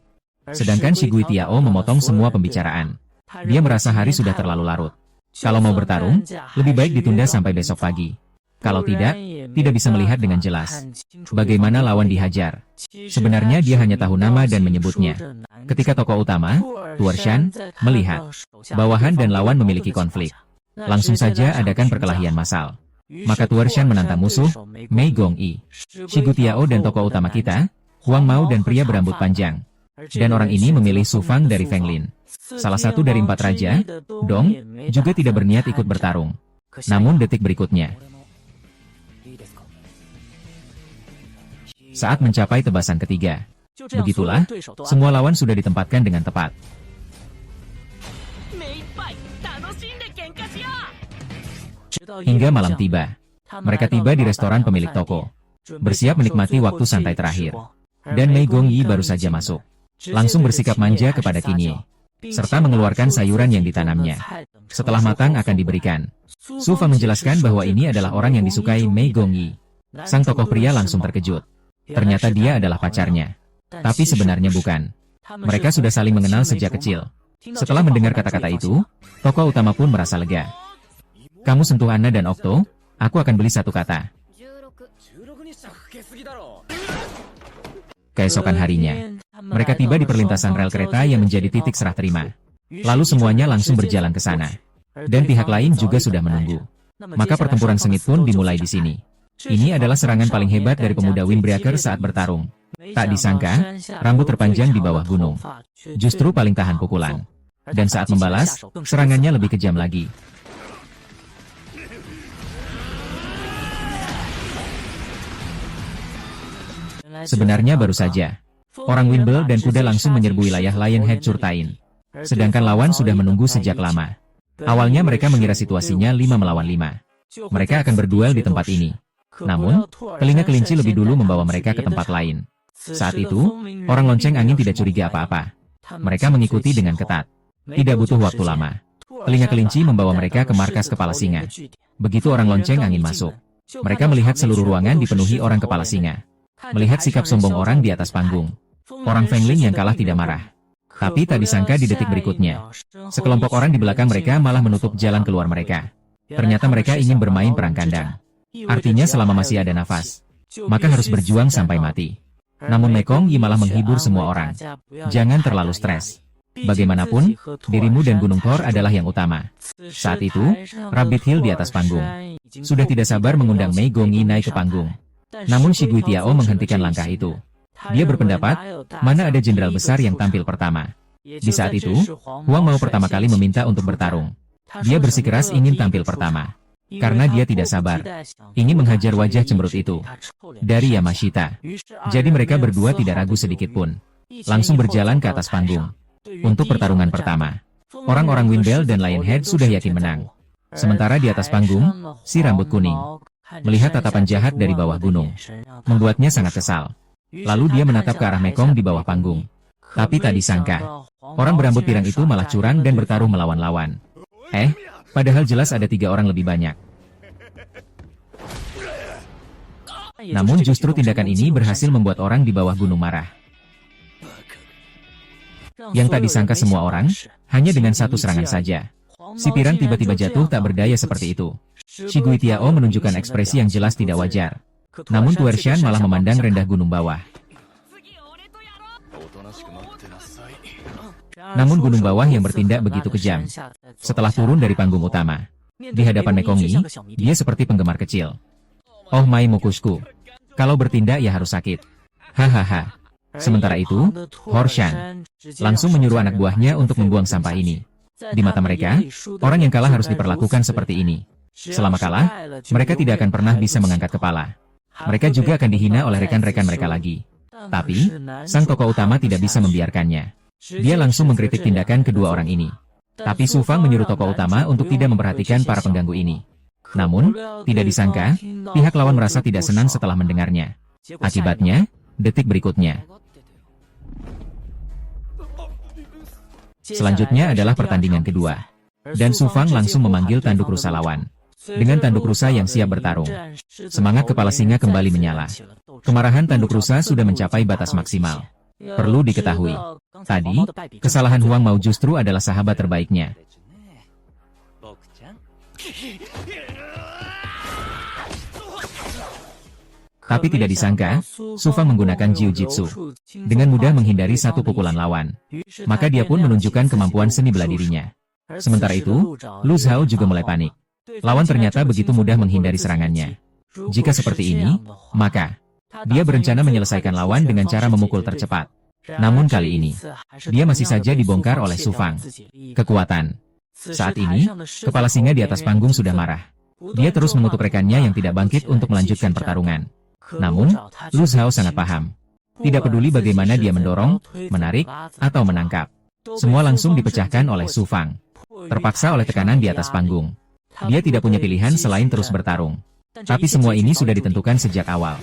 Sedangkan Shigu Tiao memotong semua pembicaraan. Dia merasa hari sudah terlalu larut. Kalau mau bertarung, lebih baik ditunda sampai besok pagi. Kalau tidak bisa melihat dengan jelas bagaimana lawan dihajar. Sebenarnya dia hanya tahu nama dan menyebutnya. Ketika tokoh utama, Tuershan, melihat bawahan dan lawan memiliki konflik, langsung saja adakan perkelahian massal. Maka Tuershan menantang musuh, Mei Gongyi, Shigu Tiao dan tokoh utama kita, Huang Mao dan pria berambut panjang. Dan orang ini memilih Su Fang dari Fenglin. Salah satu dari 4 raja, Dong, juga tidak berniat ikut bertarung. Namun detik berikutnya, saat mencapai tebasan ketiga, begitulah, semua lawan sudah ditempatkan dengan tepat. Hingga malam tiba, mereka tiba di restoran pemilik toko, bersiap menikmati waktu santai terakhir. Dan Mei Gongyi baru saja masuk, langsung bersikap manja kepada Qinye, serta mengeluarkan sayuran yang ditanamnya. Setelah matang akan diberikan. Su Fang menjelaskan bahwa ini adalah orang yang disukai Mei Gongyi. Sang tokoh pria langsung terkejut. Ternyata dia adalah pacarnya. Tapi sebenarnya bukan. Mereka sudah saling mengenal sejak kecil. Setelah mendengar kata-kata itu, tokoh utama pun merasa lega. Kamu sentuh Anna dan Okto, aku akan beli 1 kata. Keesokan harinya, mereka tiba di perlintasan rel kereta yang menjadi titik serah terima. Lalu semuanya langsung berjalan ke sana. Dan pihak lain juga sudah menunggu. Maka pertempuran sengit pun dimulai di sini. Ini adalah serangan paling hebat dari pemuda Windbreaker saat bertarung. Tak disangka, rambut terpanjang di bawah gunung justru paling tahan pukulan. Dan saat membalas, serangannya lebih kejam lagi. Sebenarnya baru saja, orang Windbell dan kuda langsung menyerbu wilayah Lionhead Curtain. Sedangkan lawan sudah menunggu sejak lama. Awalnya mereka mengira situasinya 5 melawan 5. Mereka akan berduel di tempat ini. Namun, telinga kelinci lebih dulu membawa mereka ke tempat lain. Saat itu, orang lonceng angin tidak curiga apa-apa. Mereka mengikuti dengan ketat. Tidak butuh waktu lama. Telinga kelinci membawa mereka ke markas kepala singa. Begitu orang lonceng angin masuk, mereka melihat seluruh ruangan dipenuhi orang kepala singa. Melihat sikap sombong orang di atas panggung, orang Fengling yang kalah tidak marah. Tapi tak disangka di detik berikutnya, sekelompok orang di belakang mereka malah menutup jalan keluar mereka. Ternyata mereka ingin bermain perang kandang. Artinya selama masih ada nafas, maka harus berjuang sampai mati. Namun Mekong Yi malah menghibur semua orang. Jangan terlalu stres. Bagaimanapun, dirimu dan Gunung Thor adalah yang utama. Saat itu, Rabbit Hill di atas panggung sudah tidak sabar mengundang Mei Gongyi naik ke panggung. Namun Shigu Tiao menghentikan langkah itu. Dia berpendapat, mana ada jenderal besar yang tampil pertama. Di saat itu, Huang Mao pertama kali meminta untuk bertarung. Dia bersikeras ingin tampil pertama. Karena dia tidak sabar, ingin menghajar wajah cemberut itu dari Yamashita. Jadi mereka berdua tidak ragu sedikit pun. Langsung berjalan ke atas panggung. Untuk pertarungan pertama, orang-orang Windbell dan Lionhead sudah yakin menang. Sementara di atas panggung, si rambut kuning melihat tatapan jahat dari bawah gunung, membuatnya sangat kesal. Lalu dia menatap ke arah Mekong di bawah panggung. Tapi tak disangka, orang berambut pirang itu malah curang dan bertaruh melawan-lawan. Padahal jelas ada 3 orang lebih banyak. Namun justru tindakan ini berhasil membuat orang di bawah gunung marah. Yang tak disangka semua orang, hanya dengan satu serangan saja, si pirang tiba-tiba jatuh tak berdaya seperti itu. Shigui Tiao menunjukkan ekspresi yang jelas tidak wajar. Namun Tuershan malah memandang rendah gunung bawah. Namun gunung bawah yang bertindak begitu kejam. Setelah turun dari panggung utama, di hadapan Mekongi, dia seperti penggemar kecil. Oh my Mukusku, kalau bertindak ya harus sakit. Hahaha. Sementara itu, Horshan langsung menyuruh anak buahnya untuk membuang sampah ini. Di mata mereka, orang yang kalah harus diperlakukan seperti ini. Selama kalah, mereka tidak akan pernah bisa mengangkat kepala. Mereka juga akan dihina oleh rekan-rekan mereka lagi. Tapi, sang tokoh utama tidak bisa membiarkannya. Dia langsung mengkritik tindakan kedua orang ini. Tapi Su Fang menyuruh tokoh utama untuk tidak memperhatikan para pengganggu ini. Namun, tidak disangka, pihak lawan merasa tidak senang setelah mendengarnya. Akibatnya, detik berikutnya. Selanjutnya adalah pertandingan kedua. Dan Su Fang langsung memanggil tanduk rusa lawan. Dengan tanduk rusa yang siap bertarung, semangat kepala singa kembali menyala. Kemarahan tanduk rusa sudah mencapai batas maksimal. Perlu diketahui, tadi, kesalahan Huang Mao justru adalah sahabat terbaiknya. Tapi tidak disangka, Su Fang menggunakan Jiu-Jitsu. Dengan mudah menghindari satu pukulan lawan. Maka dia pun menunjukkan kemampuan seni bela dirinya. Sementara itu, Lu Zhao juga mulai panik. Lawan ternyata begitu mudah menghindari serangannya. Jika seperti ini, maka dia berencana menyelesaikan lawan dengan cara memukul tercepat. Namun kali ini, dia masih saja dibongkar oleh Su Fang. Kekuatan. Saat ini, kepala singa di atas panggung sudah marah. Dia terus mengutuk rekannya yang tidak bangkit untuk melanjutkan pertarungan. Namun, Lu Zhao sangat paham. Tidak peduli bagaimana dia mendorong, menarik, atau menangkap. Semua langsung dipecahkan oleh Su Fang. Terpaksa oleh tekanan di atas panggung. Dia tidak punya pilihan selain terus bertarung. Tapi semua ini sudah ditentukan sejak awal.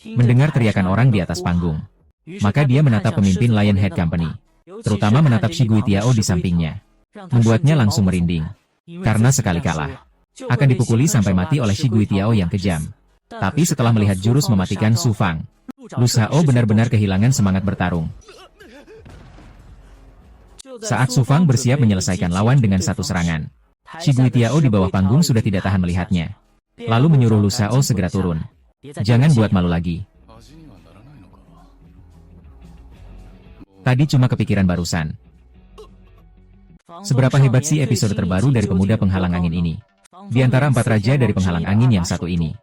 Mendengar teriakan orang di atas panggung, maka dia menatap pemimpin Lionhead Company, terutama menatap Shigui Tiao di sampingnya. Membuatnya langsung merinding. Karena sekali kalah, akan dipukuli sampai mati oleh Shigui Tiao yang kejam. Tapi setelah melihat jurus mematikan Su Fang, Lu Zhao benar-benar kehilangan semangat bertarung. Saat Su Fang bersiap menyelesaikan lawan dengan satu serangan, Shigui Tiao di bawah panggung sudah tidak tahan melihatnya. Lalu menyuruh Lu Zhao segera turun. Jangan buat malu lagi. Tadi cuma kepikiran barusan. Seberapa hebat sih episode terbaru dari pemuda penghalang angin ini? Di antara 4 raja dari penghalang angin yang satu ini,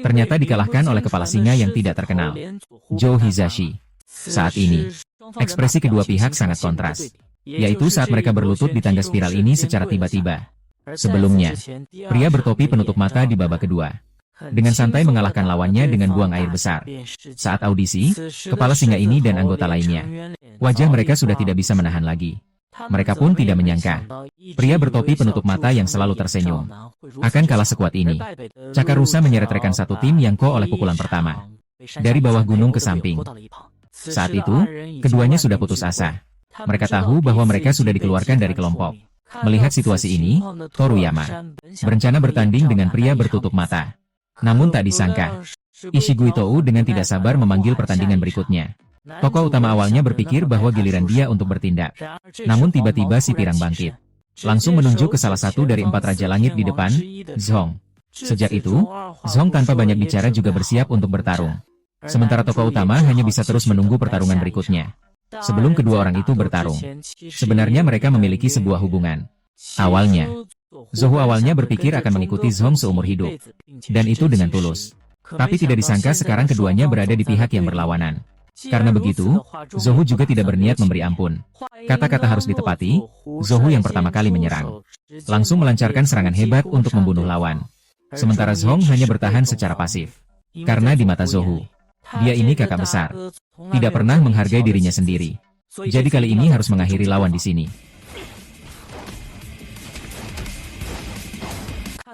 ternyata dikalahkan oleh kepala singa yang tidak terkenal, Zhou Hizashi. Saat ini, ekspresi kedua pihak sangat kontras, yaitu saat mereka berlutut di tangga spiral ini secara tiba-tiba. Sebelumnya, pria bertopi penutup mata di babak kedua dengan santai mengalahkan lawannya dengan buang air besar. Saat audisi, kepala singa ini dan anggota lainnya, wajah mereka sudah tidak bisa menahan lagi. Mereka pun tidak menyangka, pria bertopi penutup mata yang selalu tersenyum akan kalah sekuat ini. Cakar rusa menyeret rekan satu tim yang oleh pukulan pertama dari bawah gunung ke samping. Saat itu, keduanya sudah putus asa. Mereka tahu bahwa mereka sudah dikeluarkan dari kelompok. Melihat situasi ini, Toruyama berencana bertanding dengan pria bertutup mata. Namun tak disangka, Ishigui Tou dengan tidak sabar memanggil pertandingan berikutnya. Tokoh utama awalnya berpikir bahwa giliran dia untuk bertindak. Namun tiba-tiba si pirang bangkit. Langsung menunjuk ke salah satu dari 4 Raja Langit di depan, Zhong. Sejak itu, Zhong tanpa banyak bicara juga bersiap untuk bertarung. Sementara tokoh utama hanya bisa terus menunggu pertarungan berikutnya. Sebelum kedua orang itu bertarung, sebenarnya mereka memiliki sebuah hubungan. Awalnya, Zhou awalnya berpikir akan mengikuti Zhong seumur hidup. Dan itu dengan tulus. Tapi tidak disangka sekarang keduanya berada di pihak yang berlawanan. Karena begitu, Zhou juga tidak berniat memberi ampun. Kata-kata harus ditepati, Zhou yang pertama kali menyerang. Langsung melancarkan serangan hebat untuk membunuh lawan. Sementara Zhong hanya bertahan secara pasif. Karena di mata Zhou, dia ini kakak besar. Tidak pernah menghargai dirinya sendiri. Jadi kali ini harus mengakhiri lawan di sini.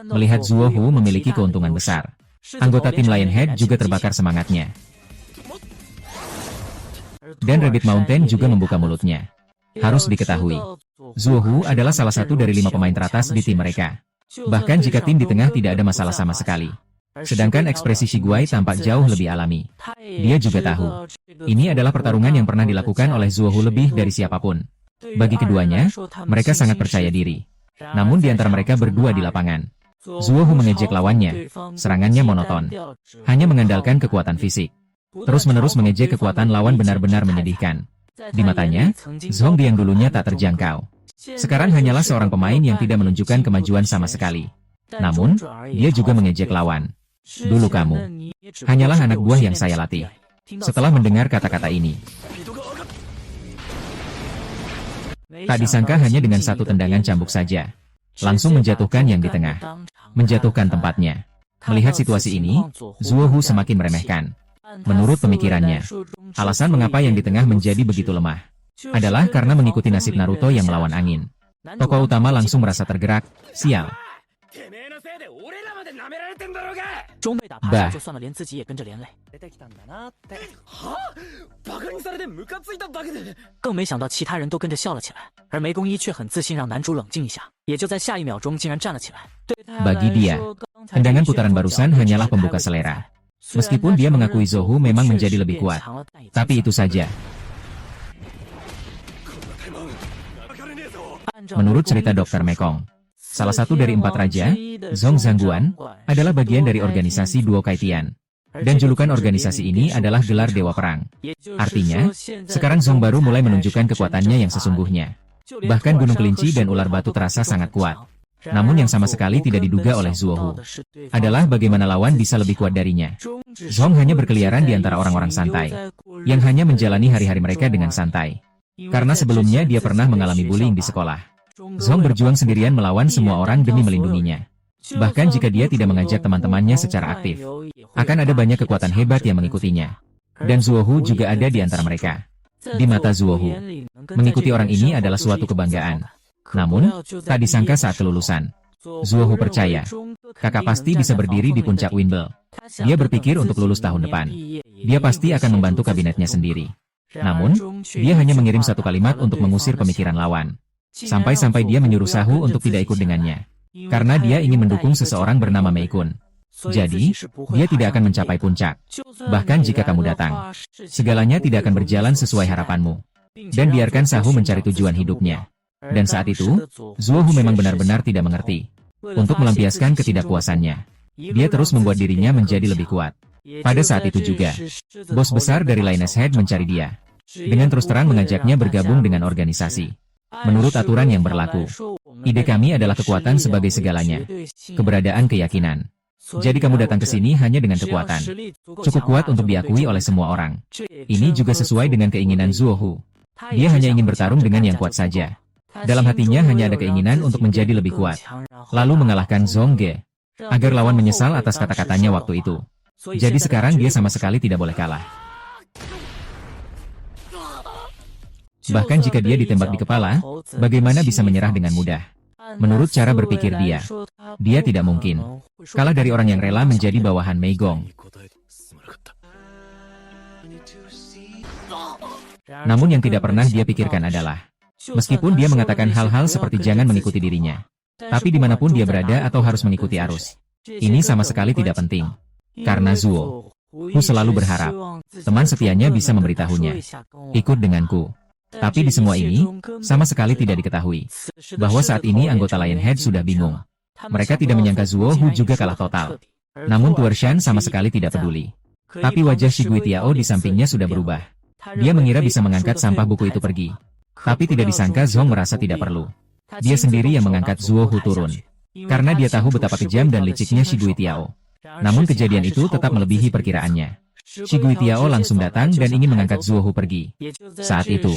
Melihat Zuo Hu memiliki keuntungan besar, anggota tim Lionhead juga terbakar semangatnya. Dan Rabbit Mountain juga membuka mulutnya. Harus diketahui, Zuo Hu adalah salah satu dari 5 pemain teratas di tim mereka. Bahkan jika tim di tengah tidak ada masalah sama sekali. Sedangkan ekspresi Shiguai tampak jauh lebih alami. Dia juga tahu, ini adalah pertarungan yang pernah dilakukan oleh Zuo Hu lebih dari siapapun. Bagi keduanya, mereka sangat percaya diri. Namun di antara mereka berdua di lapangan, Zuo Hu mengejek lawannya, serangannya monoton. Hanya mengandalkan kekuatan fisik. Terus-menerus mengejek kekuatan lawan benar-benar menyedihkan. Di matanya, Zhong yang dulunya tak terjangkau, sekarang hanyalah seorang pemain yang tidak menunjukkan kemajuan sama sekali. Namun, dia juga mengejek lawan. Dulu kamu hanyalah anak buah yang saya latih. Setelah mendengar kata-kata ini, tak disangka hanya dengan satu tendangan cambuk saja, langsung menjatuhkan yang di tengah, menjatuhkan tempatnya. Melihat situasi ini, Zuo Hu semakin meremehkan. Menurut pemikirannya, alasan mengapa yang di tengah menjadi begitu lemah adalah karena mengikuti nasib Naruto yang melawan angin. Tokoh utama langsung merasa tergerak. Sial. Bah. 更没想到其他人都跟着笑了起来，而梅宫一却很自信让男主冷静一下，也就在下一秒钟竟然站了起来。 Bagi dia, tendangan putaran barusan hanyalah pembuka selera. Meskipun dia mengakui Zuo Hu memang menjadi lebih kuat, tapi itu saja. Menurut cerita Dr. Mekong, salah satu dari 4 raja, Zhong Zhangguan, adalah bagian dari organisasi Duo Kaitian. Dan julukan organisasi ini adalah gelar Dewa Perang. Artinya, sekarang Zhong baru mulai menunjukkan kekuatannya yang sesungguhnya. Bahkan Gunung Kelinci dan Ular Batu terasa sangat kuat. Namun yang sama sekali tidak diduga oleh Zuo Hu adalah bagaimana lawan bisa lebih kuat darinya. Zhong hanya berkeliaran di antara orang-orang santai, yang hanya menjalani hari-hari mereka dengan santai. Karena sebelumnya dia pernah mengalami bullying di sekolah. Zhong berjuang sendirian melawan semua orang demi melindunginya. Bahkan jika dia tidak mengajak teman-temannya secara aktif, akan ada banyak kekuatan hebat yang mengikutinya. Dan Zuo Hu juga ada di antara mereka. Di mata Zuo Hu, mengikuti orang ini adalah suatu kebanggaan. Namun, tak disangka saat kelulusan, Zuo Hu percaya, kakak pasti bisa berdiri di puncak Winbel. Dia berpikir untuk lulus tahun depan. Dia pasti akan membantu kabinetnya sendiri. Namun, dia hanya mengirim satu kalimat untuk mengusir pemikiran lawan. Sampai-sampai dia menyuruh Sahu untuk tidak ikut dengannya. Karena dia ingin mendukung seseorang bernama Mei Kun. Jadi, dia tidak akan mencapai puncak. Bahkan jika kamu datang, segalanya tidak akan berjalan sesuai harapanmu. Dan biarkan Sahu mencari tujuan hidupnya. Dan saat itu, Zuo Hu memang benar-benar tidak mengerti. Untuk melampiaskan ketidakpuasannya, dia terus membuat dirinya menjadi lebih kuat. Pada saat itu juga, bos besar dari Lioness Head mencari dia. Dengan terus terang mengajaknya bergabung dengan organisasi. Menurut aturan yang berlaku, ide kami adalah kekuatan sebagai segalanya. Keberadaan keyakinan. Jadi kamu datang ke sini hanya dengan kekuatan. Cukup kuat untuk diakui oleh semua orang. Ini juga sesuai dengan keinginan Zuo Hu. Dia hanya ingin bertarung dengan yang kuat saja. Dalam hatinya hanya ada keinginan untuk menjadi lebih kuat. Lalu mengalahkan Zhong Ge. Agar lawan menyesal atas kata-katanya waktu itu. Jadi sekarang dia sama sekali tidak boleh kalah. Bahkan jika dia ditembak di kepala, bagaimana bisa menyerah dengan mudah? Menurut cara berpikir dia tidak mungkin kalah dari orang yang rela menjadi bawahan Mei Gong. Namun yang tidak pernah dia pikirkan adalah, meskipun dia mengatakan hal-hal seperti jangan mengikuti dirinya, tapi dimanapun dia berada atau harus mengikuti arus, ini sama sekali tidak penting. Karena Zuo Hu selalu berharap teman setianya bisa memberitahunya, ikut denganku. Tapi di semua ini, sama sekali tidak diketahui bahwa saat ini anggota Lionhead sudah bingung. Mereka tidak menyangka Zuo Hu juga kalah total. Namun Tuer Shan sama sekali tidak peduli. Tapi wajah Shigui Tiao di sampingnya sudah berubah. Dia mengira bisa mengangkat sampah buku itu pergi. Tapi tidak disangka Zhong merasa tidak perlu. Dia sendiri yang mengangkat Zuo Hu turun. Karena dia tahu betapa kejam dan liciknya Shigui Tiao. Namun kejadian itu tetap melebihi perkiraannya. Shigui Tiao langsung datang dan ingin mengangkat Zuo Hu pergi. Saat itu,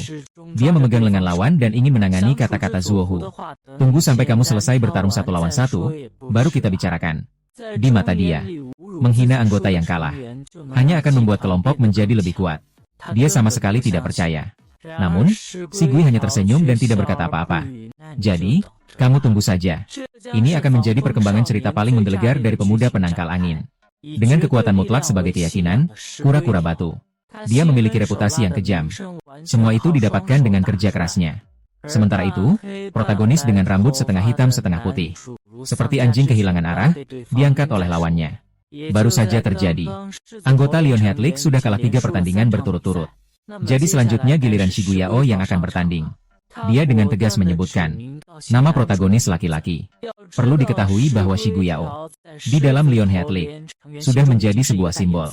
dia memegang lengan lawan dan ingin menangani kata-kata Zuo Hu. Tunggu sampai kamu selesai bertarung 1 lawan 1, baru kita bicarakan. Di mata dia, menghina anggota yang kalah hanya akan membuat kelompok menjadi lebih kuat. Dia sama sekali tidak percaya Namun, si Gui hanya tersenyum dan tidak berkata apa-apa. Jadi, kamu tunggu saja. Ini akan menjadi perkembangan cerita paling menggelegar dari pemuda penangkal angin. Dengan kekuatan mutlak sebagai keyakinan, kura-kura batu. Dia memiliki reputasi yang kejam. Semua itu didapatkan dengan kerja kerasnya. Sementara itu, protagonis dengan rambut setengah hitam setengah putih. Seperti anjing kehilangan arah, diangkat oleh lawannya. Baru saja terjadi. Anggota Lionhead League sudah kalah 3 pertandingan berturut-turut. Jadi selanjutnya giliran Shiguyao yang akan bertanding. Dia dengan tegas menyebutkan nama protagonis laki-laki. Perlu diketahui bahwa Shiguyao di dalam Lionhead League sudah menjadi sebuah simbol.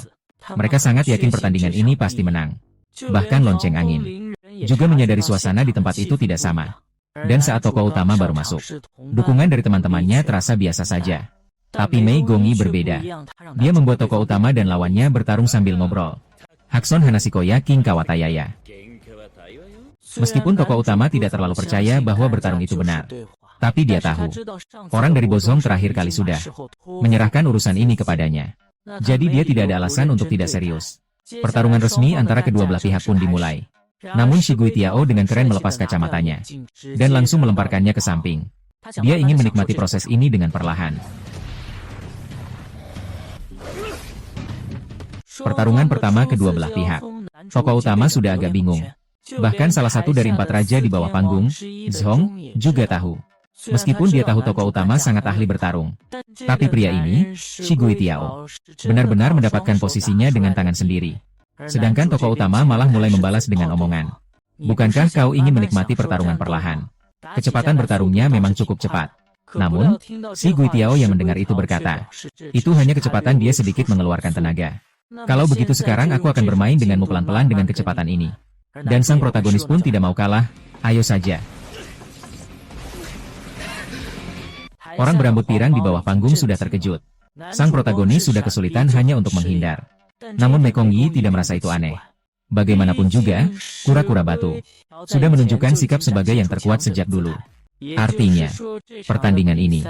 Mereka sangat yakin pertandingan ini pasti menang. Bahkan lonceng angin juga menyadari suasana di tempat itu tidak sama. Dan saat tokoh utama baru masuk, dukungan dari teman-temannya terasa biasa saja. Tapi Mei Gongyi berbeda. Dia membuat tokoh utama dan lawannya bertarung sambil ngobrol. Hakson Hanashikoya King Kawatayaya. Meskipun tokoh utama tidak terlalu percaya bahwa bertarung itu benar, tapi dia tahu, orang dari Bozong terakhir kali sudah menyerahkan urusan ini kepadanya. Jadi dia tidak ada alasan untuk tidak serius. Pertarungan resmi antara kedua belah pihak pun dimulai. Namun Shigui Tiao dengan keren melepas kacamatanya dan langsung melemparkannya ke samping. Dia ingin menikmati proses ini dengan perlahan. Pertarungan pertama kedua belah pihak. Tokoh utama sudah agak bingung. Bahkan salah satu dari 4 raja di bawah panggung, Zhong, juga tahu. Meskipun dia tahu tokoh utama sangat ahli bertarung. Tapi pria ini, Shigui Tiao, benar-benar mendapatkan posisinya dengan tangan sendiri. Sedangkan tokoh utama malah mulai membalas dengan omongan. Bukankah kau ingin menikmati pertarungan perlahan? Kecepatan bertarungnya memang cukup cepat. Namun, Shigui Tiao yang mendengar itu berkata, itu hanya kecepatan dia sedikit mengeluarkan tenaga. Kalau begitu sekarang aku akan bermain denganmu pelan-pelan dengan kecepatan ini. Dan sang protagonis pun tidak mau kalah, ayo saja. Orang berambut pirang di bawah panggung sudah terkejut. Sang protagonis sudah kesulitan hanya untuk menghindar. Namun Mei Gongyi tidak merasa itu aneh. Bagaimanapun juga, kura-kura batu sudah menunjukkan sikap sebagai yang terkuat sejak dulu. Artinya, pertandingan ini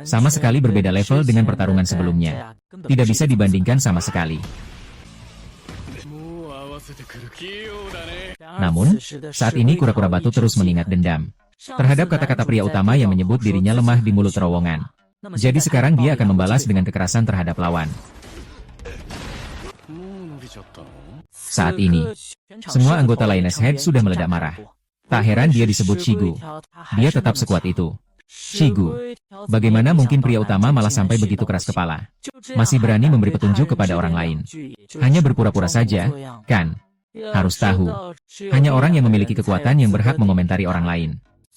sama sekali berbeda level dengan pertarungan sebelumnya. Tidak bisa dibandingkan sama sekali. Namun, saat ini kura-kura batu terus mengingat dendam terhadap kata-kata pria utama yang menyebut dirinya lemah di mulut terowongan. Jadi sekarang dia akan membalas dengan kekerasan terhadap lawan. Saat ini, semua anggota Lioness Head sudah meledak marah. Tak heran dia disebut Shigu. Dia tetap sekuat itu. Shigu, bagaimana mungkin pria utama malah sampai begitu keras kepala? Masih berani memberi petunjuk kepada orang lain. Hanya berpura-pura saja, kan? Harus tahu, hanya orang yang memiliki kekuatan yang berhak mengomentari orang lain.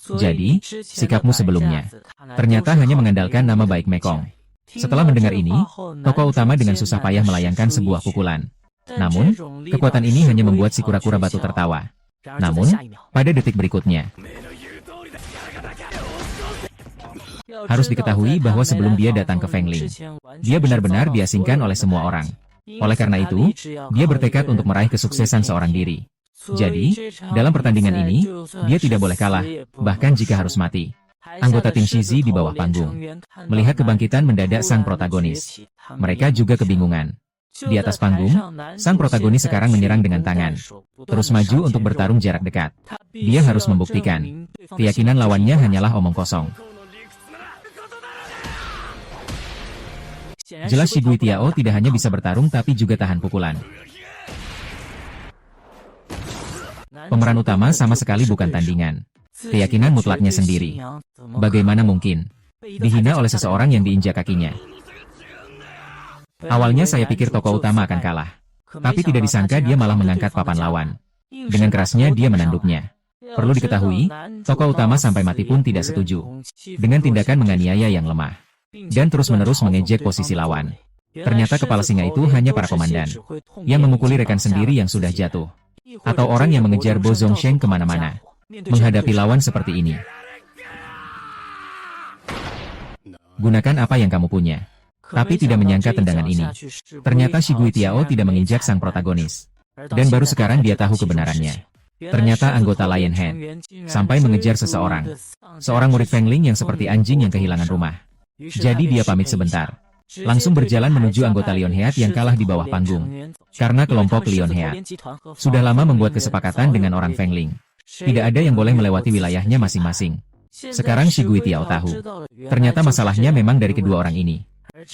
Jadi, sikapmu sebelumnya ternyata hanya mengandalkan nama baik Mekong. Setelah mendengar ini, tokoh utama dengan susah payah melayangkan sebuah pukulan. Namun, kekuatan ini hanya membuat si kura-kura batu tertawa. Namun, pada detik berikutnya, harus diketahui bahwa sebelum dia datang ke Fengling, dia benar-benar diasingkan oleh semua orang. Oleh karena itu, dia bertekad untuk meraih kesuksesan seorang diri. Jadi, dalam pertandingan ini, dia tidak boleh kalah, bahkan jika harus mati. Anggota tim Shizi di bawah panggung melihat kebangkitan mendadak sang protagonis. Mereka juga kebingungan. Di atas panggung, sang protagonis sekarang menyerang dengan tangan, terus maju untuk bertarung jarak dekat. Dia harus membuktikan, keyakinan lawannya hanyalah omong kosong. Jelas Shigui Tiao tidak hanya bisa bertarung tapi juga tahan pukulan. Pemeran utama sama sekali bukan tandingan. Keyakinan mutlaknya sendiri. Bagaimana mungkin dihina oleh seseorang yang diinjak kakinya? Awalnya saya pikir tokoh utama akan kalah. Tapi tidak disangka dia malah mengangkat papan lawan. Dengan kerasnya dia menanduknya. Perlu diketahui, tokoh utama sampai mati pun tidak setuju dengan tindakan menganiaya yang lemah. Dan terus-menerus mengejek posisi lawan. Ternyata kepala singa itu hanya para komandan yang memukuli rekan sendiri yang sudah jatuh. Atau orang yang mengejar Bo Zongsheng kemana-mana. Menghadapi lawan seperti ini, gunakan apa yang kamu punya. Tapi tidak menyangka tendangan ini, ternyata Shigui Tiao tidak menginjak sang protagonis. Dan baru sekarang dia tahu kebenarannya. Ternyata anggota Lionhead sampai mengejar seseorang. Seorang murid Fengling yang seperti anjing yang kehilangan rumah. Jadi dia pamit sebentar. langsung berjalan menuju anggota Lionhead yang kalah di bawah panggung. Karena kelompok Lionhead sudah lama membuat kesepakatan dengan orang Fengling. Tidak ada yang boleh melewati wilayahnya masing-masing. Sekarang Shigui Tiao tahu. Ternyata masalahnya memang dari kedua orang ini.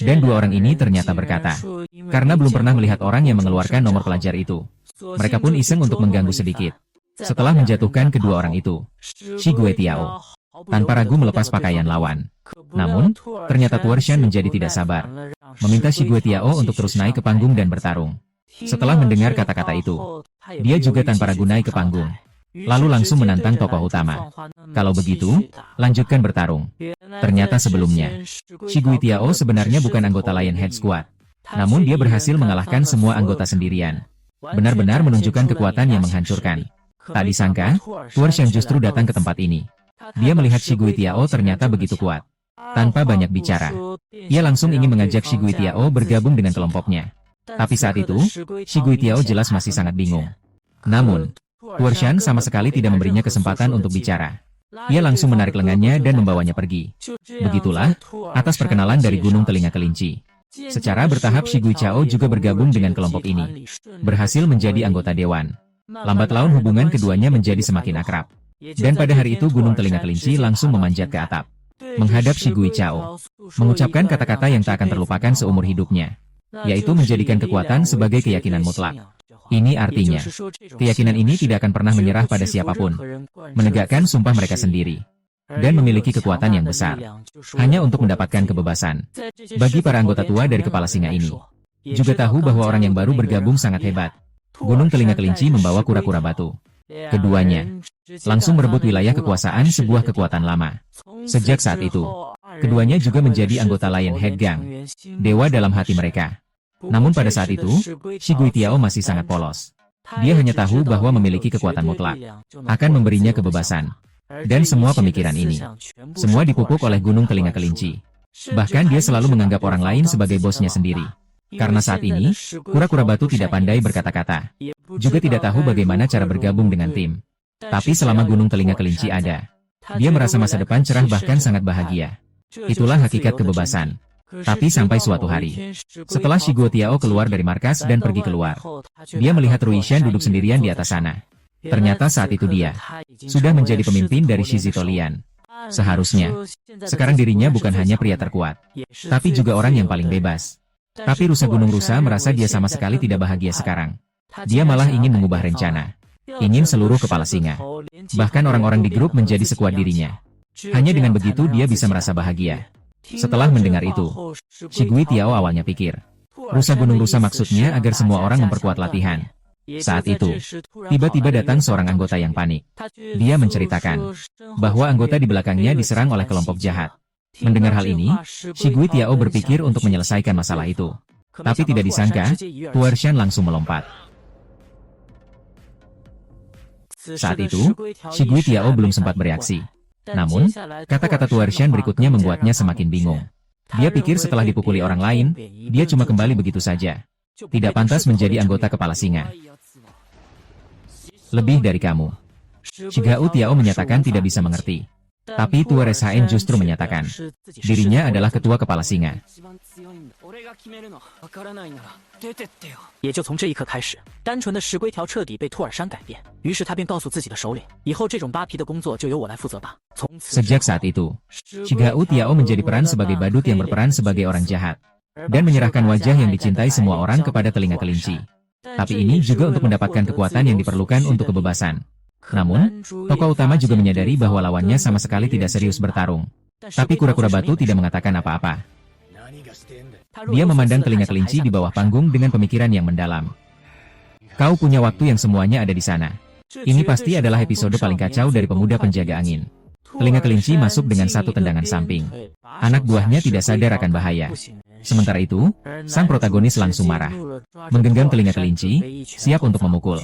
Dan dua orang ini ternyata berkata, karena belum pernah melihat orang yang mengeluarkan nomor pelajar itu. Mereka pun iseng untuk mengganggu sedikit. Setelah menjatuhkan kedua orang itu, Shigui Tiao tanpa ragu melepas pakaian lawan. Namun, ternyata Tuershan menjadi tidak sabar. Meminta Shigui Tiao untuk terus naik ke panggung dan bertarung. Setelah mendengar kata-kata itu, dia juga tanpa ragu naik ke panggung. Lalu langsung menantang tokoh utama. Kalau begitu, lanjutkan bertarung. Ternyata sebelumnya, Shigui Tiao sebenarnya bukan anggota Lionhead Squad. Namun dia berhasil mengalahkan semua anggota sendirian. Benar-benar menunjukkan kekuatan yang menghancurkan. Tak disangka, Tuershan justru datang ke tempat ini. Dia melihat Shigui Tiao ternyata begitu kuat. Tanpa banyak bicara, ia langsung ingin mengajak Shigui Tiao bergabung dengan kelompoknya. Tapi saat itu, Shigui Tiao jelas masih sangat bingung. Namun, Tuershan sama sekali tidak memberinya kesempatan untuk bicara. Ia langsung menarik lengannya dan membawanya pergi. Begitulah, atas perkenalan dari Gunung Telinga Kelinci. Secara bertahap Shigui Tiao juga bergabung dengan kelompok ini. Berhasil menjadi anggota dewan. Lambat laun hubungan keduanya menjadi semakin akrab. Dan pada hari itu Gunung Telinga Kelinci langsung memanjat ke atap. Menghadap Shigui Tiao. Mengucapkan kata-kata yang tak akan terlupakan seumur hidupnya. Yaitu menjadikan kekuatan sebagai keyakinan mutlak. Ini artinya, keyakinan ini tidak akan pernah menyerah pada siapapun. Menegakkan sumpah mereka sendiri. Dan memiliki kekuatan yang besar. Hanya untuk mendapatkan kebebasan. Bagi para anggota tua dari Kepala Singa ini. Juga tahu bahwa orang yang baru bergabung sangat hebat. Gunung Telinga Kelinci membawa kura-kura batu. Keduanya langsung merebut wilayah kekuasaan sebuah kekuatan lama. Sejak saat itu, keduanya juga menjadi anggota Lionhead Gang. Dewa dalam hati mereka. Namun pada saat itu, Shigui Tiao masih sangat polos. Dia hanya tahu bahwa memiliki kekuatan mutlak. Akan memberinya kebebasan. Dan semua pemikiran ini. Semua dipupuk oleh Gunung Telinga Kelinci. Bahkan dia selalu menganggap orang lain sebagai bosnya sendiri. Karena saat ini, kura-kura batu tidak pandai berkata-kata. Juga tidak tahu bagaimana cara bergabung dengan tim. Tapi selama Gunung Telinga Kelinci ada, dia merasa masa depan cerah bahkan sangat bahagia. Itulah hakikat kebebasan. Tapi sampai suatu hari, setelah Shigui Tiao keluar dari markas dan pergi keluar, dia melihat Ruishan duduk sendirian di atas sana. Ternyata saat itu dia sudah menjadi pemimpin dari Shizito Lian. Seharusnya, sekarang dirinya bukan hanya pria terkuat, tapi juga orang yang paling bebas. Tapi Rusa Gunung Rusa merasa dia sama sekali tidak bahagia sekarang. Dia malah ingin mengubah rencana. Ingin seluruh kepala singa. Bahkan orang-orang di grup menjadi sekuat dirinya. Hanya dengan begitu dia bisa merasa bahagia. Setelah mendengar itu, Shigui Tiao awalnya pikir, Rusa Gunung Rusa maksudnya agar semua orang memperkuat latihan. Saat itu, tiba-tiba datang seorang anggota yang panik. Dia menceritakan bahwa anggota di belakangnya diserang oleh kelompok jahat. Mendengar hal ini, Shigui Tiao berpikir untuk menyelesaikan masalah itu. Tapi tidak disangka, Tuershan langsung melompat. Saat itu, Shigui Tiao belum sempat bereaksi. Namun, kata-kata Tuershan berikutnya membuatnya semakin bingung. Dia pikir setelah dipukuli orang lain, dia cuma kembali begitu saja. Tidak pantas menjadi anggota kepala singa. Lebih dari kamu. Shigao Tiao menyatakan tidak bisa mengerti. Tapi Tuershan justru menyatakan, dirinya adalah ketua kepala singa. 也就从这一刻开始，单纯的石龟条彻底被兔尔山改变。于是他便告诉自己的首领，以后这种扒皮的工作就由我来负责吧。从此 Sejak saat itu, Shigao Tiao menjadi peran sebagai badut yang berperan sebagai orang jahat. Dan menyerahkan wajah yang dicintai semua orang kepada Telinga Kelinci. Tapi ini juga untuk mendapatkan kekuatan yang diperlukan untuk kebebasan. Namun, tokoh utama juga menyadari bahwa lawannya sama sekali tidak serius bertarung. Tapi kura-kura batu tidak mengatakan apa-apa. Dia memandang Telinga Kelinci di bawah panggung dengan pemikiran yang mendalam. Kau punya waktu yang semuanya ada di sana. Ini pasti adalah episode paling kacau dari pemuda penjaga angin. Telinga Kelinci masuk dengan satu tendangan samping. Anak buahnya tidak sadar akan bahaya. Sementara itu, sang protagonis langsung marah. Menggenggam Telinga Kelinci, siap untuk memukul.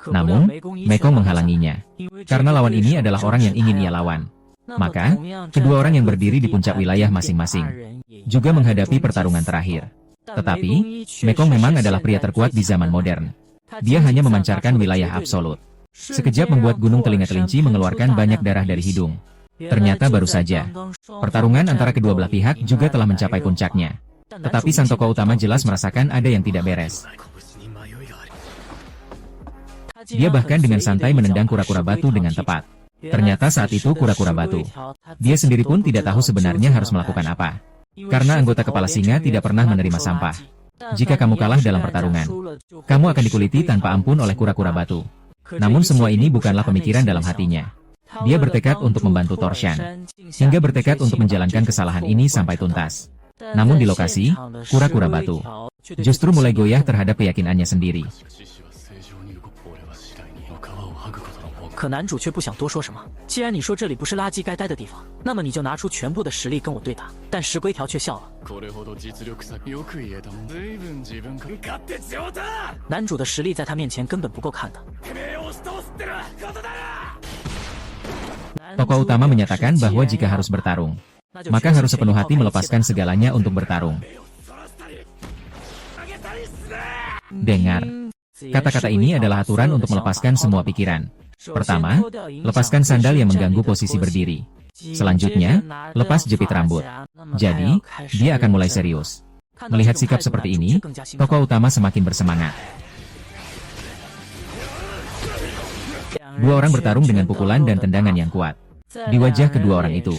Namun, Mekong menghalanginya. Karena lawan ini adalah orang yang ingin ia lawan. Maka, kedua orang yang berdiri di puncak wilayah masing-masing juga menghadapi pertarungan terakhir. Tetapi, Mekong memang adalah pria terkuat di zaman modern. Dia hanya memancarkan wilayah absolut. Sekejap membuat Gunung Telinga Kelinci mengeluarkan banyak darah dari hidung. Ternyata baru saja, pertarungan antara kedua belah pihak juga telah mencapai puncaknya. Tetapi sang tokoh utama jelas merasakan ada yang tidak beres. Dia bahkan dengan santai menendang kura-kura batu dengan tepat. Ternyata saat itu kura-kura batu. Dia sendiri pun tidak tahu sebenarnya harus melakukan apa. Karena anggota kepala singa tidak pernah menerima sampah. Jika kamu kalah dalam pertarungan, kamu akan dikuliti tanpa ampun oleh kura-kura batu. Namun semua ini bukanlah pemikiran dalam hatinya. Dia bertekad untuk membantu Torshan, hingga bertekad untuk menjalankan kesalahan ini sampai tuntas. Namun di lokasi, kura-kura batu justru mulai goyah terhadap keyakinannya sendiri. 可男主却不想多说什么。既然你说这里不是垃圾该待的地方，那么你就拿出全部的实力跟我对打。但石龟条却笑了。男主的实力在他面前根本不够看的。Tokoh utama menyatakan bahwa jika harus bertarung, maka harus sepenuh hati melepaskan segalanya untuk bertarung. Dengar, kata-kata ini adalah aturan untuk melepaskan semua pikiran. Pertama, lepaskan sandal yang mengganggu posisi berdiri. Selanjutnya, lepas jepit rambut. Jadi, dia akan mulai serius. Melihat sikap seperti ini, tokoh utama semakin bersemangat. Dua orang bertarung dengan pukulan dan tendangan yang kuat. Di wajah kedua orang itu,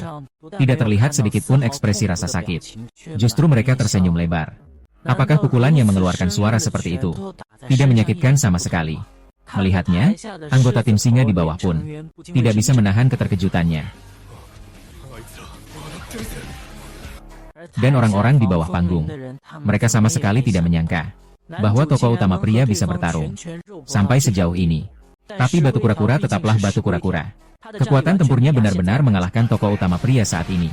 tidak terlihat sedikitpun ekspresi rasa sakit. Justru mereka tersenyum lebar. Apakah pukulan yang mengeluarkan suara seperti itu tidak menyakitkan sama sekali? Melihatnya, anggota tim singa di bawah pun tidak bisa menahan keterkejutannya. Dan orang-orang di bawah panggung, mereka sama sekali tidak menyangka bahwa tokoh utama pria bisa bertarung sampai sejauh ini. Tapi batu kura-kura tetaplah batu kura-kura. Kekuatan tempurnya benar-benar mengalahkan tokoh utama pria saat ini.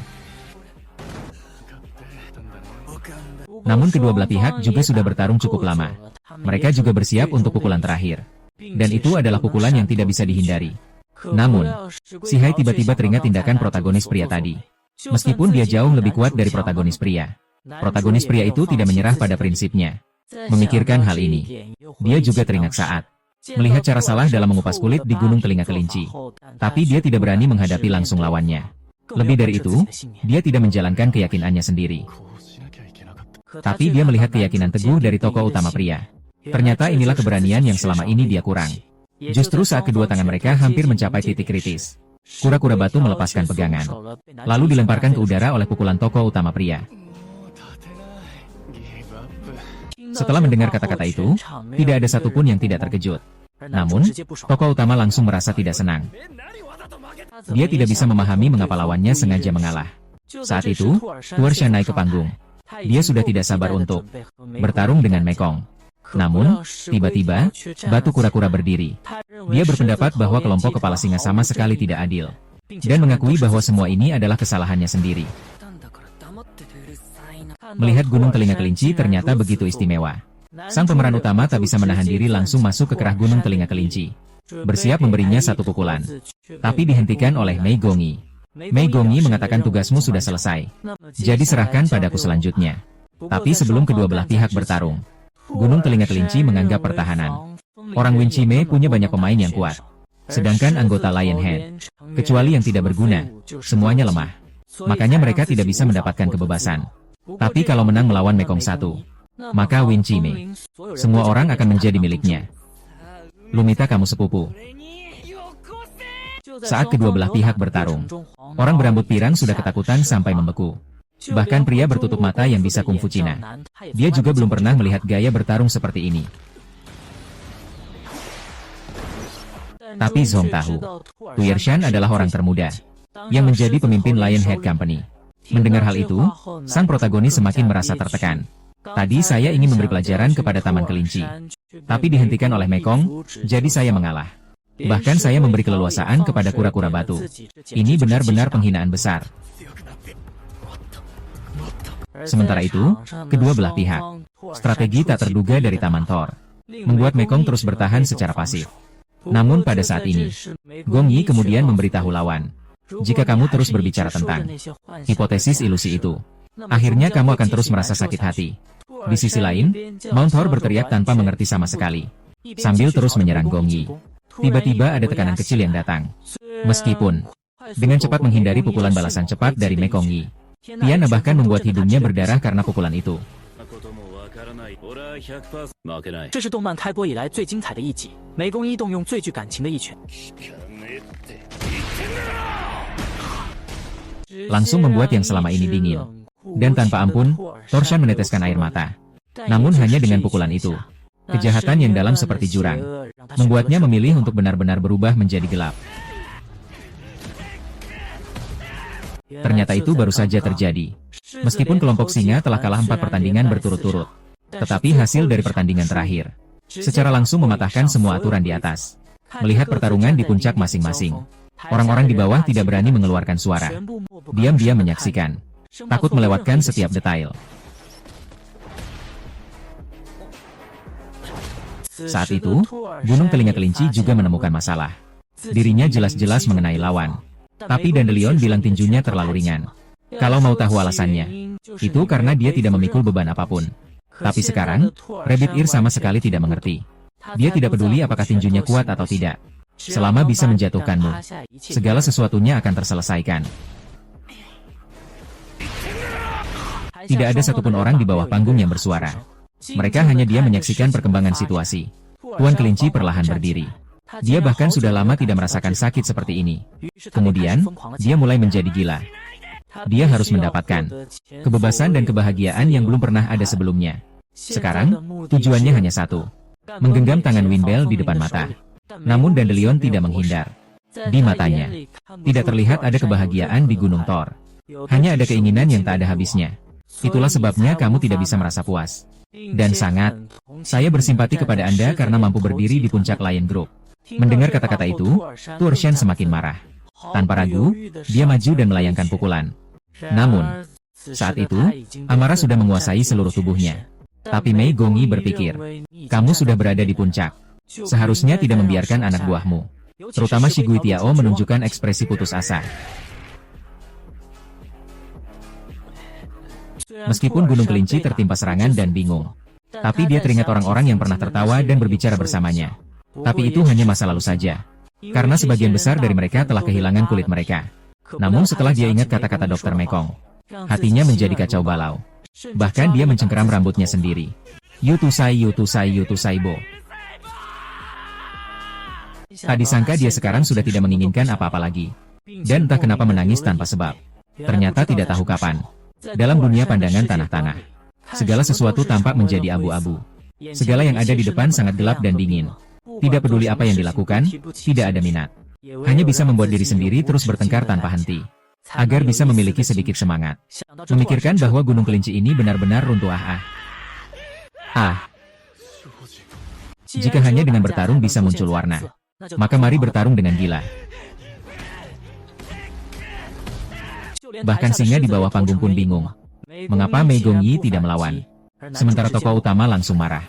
Namun kedua belah pihak juga sudah bertarung cukup lama. Mereka juga bersiap untuk pukulan terakhir. Dan itu adalah pukulan yang tidak bisa dihindari. Namun, si Hai tiba-tiba teringat tindakan protagonis pria tadi. Meskipun dia jauh lebih kuat dari protagonis pria. Protagonis pria itu tidak menyerah pada prinsipnya. Memikirkan hal ini, dia juga teringat saat melihat cara salah dalam mengupas kulit di Gunung Telinga Kelinci. Tapi dia tidak berani menghadapi langsung lawannya. Lebih dari itu, dia tidak menjalankan keyakinannya sendiri. Tapi dia melihat keyakinan teguh dari tokoh utama pria. Ternyata inilah keberanian yang selama ini dia kurang. Justru saat kedua tangan mereka hampir mencapai titik kritis, kura-kura batu melepaskan pegangan, lalu dilemparkan ke udara oleh pukulan tokoh utama pria. Setelah mendengar kata-kata itu, tidak ada satupun yang tidak terkejut. Namun, tokoh utama langsung merasa tidak senang. Dia tidak bisa memahami mengapa lawannya sengaja mengalah. Saat itu, Torshan naik ke panggung. Dia sudah tidak sabar untuk bertarung dengan Mekong. Namun, tiba-tiba, batu kura-kura berdiri. Dia berpendapat bahwa kelompok kepala singa sama sekali tidak adil. Dan mengakui bahwa semua ini adalah kesalahannya sendiri. Melihat Gunung Telinga Kelinci ternyata begitu istimewa. Sang pemeran utama tak bisa menahan diri langsung masuk ke kerah Gunung Telinga Kelinci. Bersiap memberinya satu pukulan. Tapi dihentikan oleh Mei Gongyi. Mei Gongyi mengatakan tugasmu sudah selesai. Jadi serahkan padaku selanjutnya. Tapi sebelum kedua belah pihak bertarung, Gunung Telinga Kelinci menganggap pertahanan. Orang Winchime punya banyak pemain yang kuat. Sedangkan anggota Lionhead, kecuali yang tidak berguna, semuanya lemah. Makanya mereka tidak bisa mendapatkan kebebasan. Tapi kalau menang melawan Mekong 1, maka Winchime, semua orang akan menjadi miliknya. Lumita kamu sepupu. Saat kedua belah pihak bertarung, orang berambut pirang sudah ketakutan sampai membeku. Bahkan pria bertutup mata yang bisa kungfu Cina. Dia juga belum pernah melihat gaya bertarung seperti ini. Tapi Zhong tahu, Torshan adalah orang termuda yang menjadi pemimpin Lionhead Company. Mendengar hal itu, sang protagonis semakin merasa tertekan. Tadi saya ingin memberi pelajaran kepada Taman Kelinci, tapi dihentikan oleh Mekong, jadi saya mengalah. Bahkan saya memberi keleluasaan kepada kura-kura batu. Ini benar-benar penghinaan besar. Sementara itu, kedua belah pihak, strategi tak terduga dari Taman Thor, membuat Mekong terus bertahan secara pasif. Namun pada saat ini, Gongyi kemudian memberitahu lawan, jika kamu terus berbicara tentang hipotesis ilusi itu, akhirnya kamu akan terus merasa sakit hati. Di sisi lain, Mount Thor berteriak tanpa mengerti sama sekali, sambil terus menyerang Gongyi. Tiba-tiba ada tekanan kecil yang datang. Meskipun dengan cepat menghindari pukulan balasan cepat dari Mekong Yi, Tiana bahkan membuat hidungnya berdarah karena pukulan itu. 这是动漫开播以来最精彩的一集，美宫一动用最具感情的一拳， langsung membuat yang selama ini dingin. Dan tanpa ampun, Torshan meneteskan air mata. Namun hanya dengan pukulan itu, kejahatan yang dalam seperti jurang, membuatnya memilih untuk benar-benar berubah menjadi gelap. Ternyata itu baru saja terjadi. Meskipun kelompok singa telah kalah 4 pertandingan berturut-turut, tetapi hasil dari pertandingan terakhir secara langsung mematahkan semua aturan di atas. Melihat pertarungan di puncak masing-masing, orang-orang di bawah tidak berani mengeluarkan suara. Diam-diam menyaksikan, takut melewatkan setiap detail. Saat itu, Gunung Telinga Kelinci juga menemukan masalah. Dirinya jelas-jelas mengenai lawan. Tapi Dandelion bilang tinjunya terlalu ringan. Kalau mau tahu alasannya, itu karena dia tidak memikul beban apapun. Tapi sekarang, Rabbit Ear sama sekali tidak mengerti. Dia tidak peduli apakah tinjunya kuat atau tidak. Selama bisa menjatuhkanmu, segala sesuatunya akan terselesaikan. Tidak ada satupun orang di bawah panggung yang bersuara. Mereka hanya diam menyaksikan perkembangan situasi. Tuan Kelinci perlahan berdiri. Dia bahkan sudah lama tidak merasakan sakit seperti ini. Kemudian, dia mulai menjadi gila. Dia harus mendapatkan kebebasan dan kebahagiaan yang belum pernah ada sebelumnya. Sekarang, tujuannya hanya satu. Menggenggam tangan Winbell di depan mata. Namun Dandelion tidak menghindar. Di matanya, tidak terlihat ada kebahagiaan di Gunung Thor. Hanya ada keinginan yang tak ada habisnya. Itulah sebabnya kamu tidak bisa merasa puas. Dan sangat, saya bersimpati kepada Anda karena mampu berdiri di puncak Lion Group. Mendengar kata-kata itu, Torshan semakin marah. Tanpa ragu, dia maju dan melayangkan pukulan. Namun, saat itu, amarah sudah menguasai seluruh tubuhnya. Tapi Mei Gongyi berpikir, kamu sudah berada di puncak. Seharusnya tidak membiarkan anak buahmu, terutama Shigui Tiao, menunjukkan ekspresi putus asa. Meskipun Gunung Kelinci tertimpa serangan dan bingung, tapi dia teringat orang-orang yang pernah tertawa dan berbicara bersamanya. Tapi itu hanya masa lalu saja, karena sebagian besar dari mereka telah kehilangan kulit mereka. Namun setelah dia ingat kata-kata Dr. Mekong, hatinya menjadi kacau balau. Bahkan dia mencengkeram rambutnya sendiri. Yutusai, Yutusai, Yutusai Bo. Tak disangka dia sekarang sudah tidak menginginkan apa-apa lagi. Dan entah kenapa menangis tanpa sebab. Ternyata tidak tahu kapan. Dalam dunia pandangan tanah-tanah, segala sesuatu tampak menjadi abu-abu. Segala yang ada di depan sangat gelap dan dingin. Tidak peduli apa yang dilakukan, tidak ada minat. Hanya bisa membuat diri sendiri terus bertengkar tanpa henti, agar bisa memiliki sedikit semangat. Memikirkan bahwa Gunung Kelinci ini benar-benar runtuh. Jika hanya dengan bertarung bisa muncul warna, maka mari bertarung dengan gila. Bahkan singa di bawah panggung pun bingung. Mengapa Mei Gongyi tidak melawan? Sementara tokoh utama langsung marah.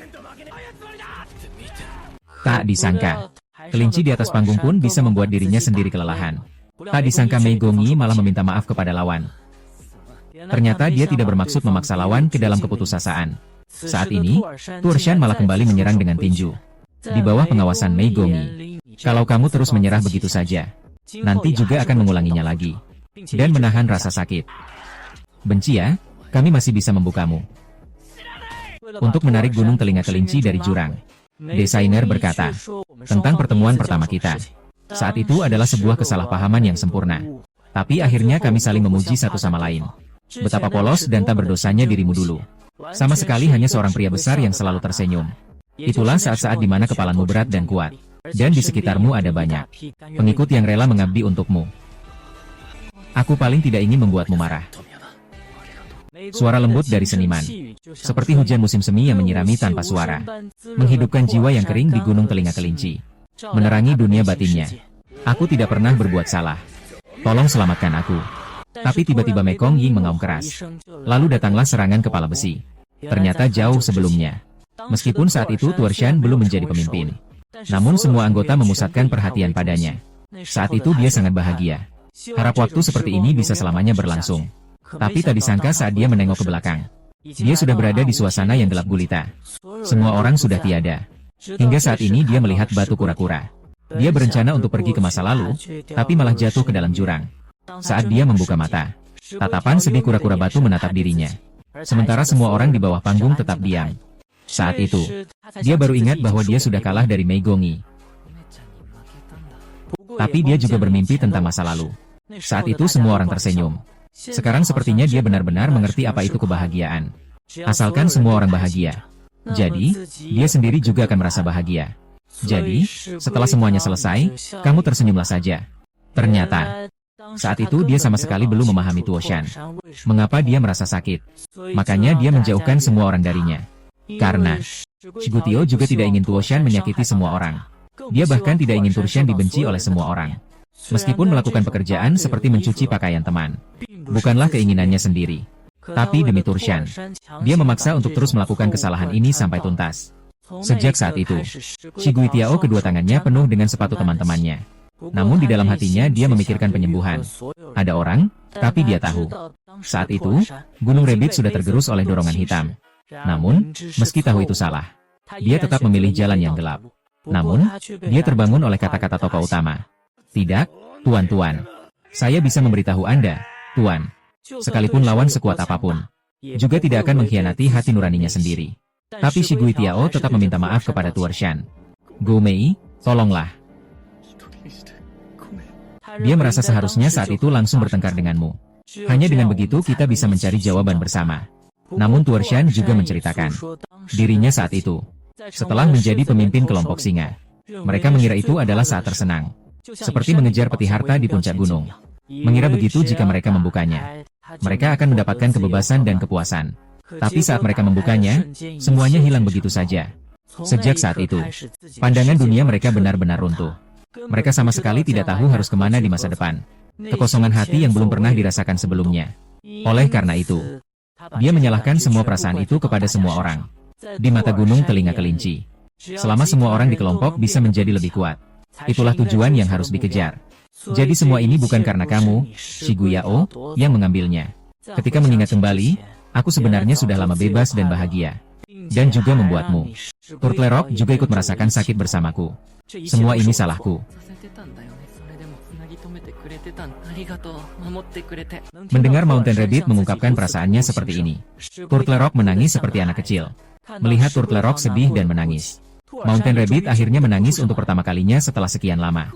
Tak disangka, kelinci di atas panggung pun bisa membuat dirinya sendiri kelelahan. Tak disangka Mei Gongyi malah meminta maaf kepada lawan. Ternyata dia tidak bermaksud memaksa lawan ke dalam keputusasaan. Saat ini, Torshan malah kembali menyerang dengan tinju. Di bawah pengawasan Mei Gongyi. Kalau kamu terus menyerah begitu saja, nanti juga akan mengulanginya lagi. Dan menahan rasa sakit. Benci ya, kami masih bisa membukamu. Untuk menarik Gunung Telinga Kelinci dari jurang, desainer berkata, tentang pertemuan pertama kita. Saat itu adalah sebuah kesalahpahaman yang sempurna. Tapi akhirnya kami saling memuji satu sama lain. Betapa polos dan tak berdosanya dirimu dulu. Sama sekali hanya seorang pria besar yang selalu tersenyum. Itulah saat-saat di mana kepalamu berat dan kuat. Dan di sekitarmu ada banyak pengikut yang rela mengabdi untukmu. Aku paling tidak ingin membuatmu marah. Suara lembut dari seniman, seperti hujan musim semi yang menyirami tanpa suara, menghidupkan jiwa yang kering di Gunung Telinga Kelinci, menerangi dunia batinnya. Aku tidak pernah berbuat salah. Tolong selamatkan aku. Tapi tiba-tiba Mekong Ying mengaum keras. Lalu datanglah serangan kepala besi. Ternyata jauh sebelumnya. Meskipun saat itu Torshan belum menjadi pemimpin, namun semua anggota memusatkan perhatian padanya. Saat itu dia sangat bahagia. Harap waktu seperti ini bisa selamanya berlangsung. Tapi tak disangka saat dia menengok ke belakang, dia sudah berada di suasana yang gelap gulita. Semua orang sudah tiada. Hingga saat ini dia melihat batu kura-kura. Dia berencana untuk pergi ke masa lalu, tapi malah jatuh ke dalam jurang. Saat dia membuka mata, Tatapan sedih kura-kura batu menatap dirinya. Sementara semua orang di bawah panggung tetap diam. Saat itu, dia baru ingat bahwa dia sudah kalah dari Mei Gongyi. Tapi dia juga bermimpi tentang masa lalu. Saat itu semua orang tersenyum. Sekarang sepertinya dia benar-benar mengerti apa itu kebahagiaan. Asalkan semua orang bahagia. Jadi, dia sendiri juga akan merasa bahagia. Jadi, setelah semuanya selesai, kamu tersenyumlah saja. Ternyata, saat itu dia sama sekali belum memahami Tuo Shan. Mengapa dia merasa sakit? Makanya dia menjauhkan semua orang darinya. Karena, Shigu Tio juga tidak ingin Tuo Shan menyakiti semua orang. Dia bahkan tidak ingin Tuo Shan dibenci oleh semua orang. Meskipun melakukan pekerjaan seperti mencuci pakaian teman. Bukanlah keinginannya sendiri. Tapi demi Tuo Shan, dia memaksa untuk terus melakukan kesalahan ini sampai tuntas. Sejak saat itu, Shigu Tiao kedua tangannya penuh dengan sepatu teman-temannya. Namun di dalam hatinya dia memikirkan penyembuhan. Ada orang, tapi dia tahu. Saat itu, Gunung Rebit sudah tergerus oleh dorongan hitam. Namun, meski tahu itu salah, dia tetap memilih jalan yang gelap. Namun, dia terbangun oleh kata-kata tokoh utama. Tidak, Tuan-Tuan. Saya bisa memberitahu Anda, Tuan. Sekalipun lawan sekuat apapun, juga tidak akan mengkhianati hati nuraninya sendiri. Tapi Shigu Tiao tetap meminta maaf kepada Tuo Shan. Go Mei, tolonglah. Dia merasa seharusnya saat itu langsung bertengkar denganmu. Hanya dengan begitu kita bisa mencari jawaban bersama. Namun Tuo Shan juga menceritakan dirinya saat itu, setelah menjadi pemimpin kelompok singa. Mereka mengira itu adalah saat tersenang. Seperti mengejar peti harta di puncak gunung. Mengira begitu jika mereka membukanya. Mereka akan mendapatkan kebebasan dan kepuasan. Tapi saat mereka membukanya, semuanya hilang begitu saja. Sejak saat itu, pandangan dunia mereka benar-benar runtuh. Mereka sama sekali tidak tahu harus kemana di masa depan. Kekosongan hati yang belum pernah dirasakan sebelumnya. Oleh karena itu, dia menyalahkan semua perasaan itu kepada semua orang. Di mata gunung telinga kelinci. Selama semua orang di kelompok bisa menjadi lebih kuat, itulah tujuan yang harus dikejar. Jadi semua ini bukan karena kamu, Shigu Yao, yang mengambilnya. Ketika mengingat kembali, aku sebenarnya sudah lama bebas dan bahagia. Dan juga membuatmu. Turtle juga ikut merasakan sakit bersamaku. Semua ini salahku. Mendengar Mountain Rabbit mengungkapkan perasaannya seperti ini, Turtle menangis seperti anak kecil. Melihat Turtle sedih dan menangis, Mountain Rabbit akhirnya menangis untuk pertama kalinya setelah sekian lama.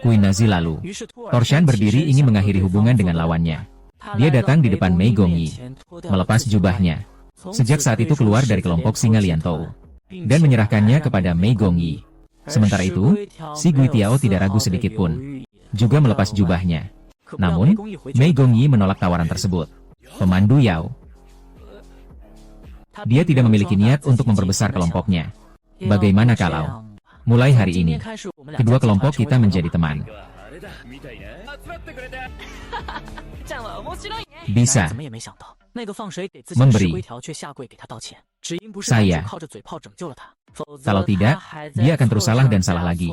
Queen Nazi lalu, Tuo Shan berdiri ingin mengakhiri hubungan dengan lawannya. Dia datang di depan Mei Gongyi, melepas jubahnya. Sejak saat itu keluar dari kelompok singa Liantou, dan menyerahkannya kepada Mei Gongyi. Sementara itu, Shigu Tiao tidak ragu sedikit pun, juga melepas jubahnya. Namun, Mei Gongyi menolak tawaran tersebut. Pemandu Yao. Dia tidak memiliki niat untuk memperbesar kelompoknya. Bagaimana kalau, mulai hari ini, kedua kelompok kita menjadi teman? Bisa memberi. Saya. Kalau tidak, dia akan terus salah dan salah lagi.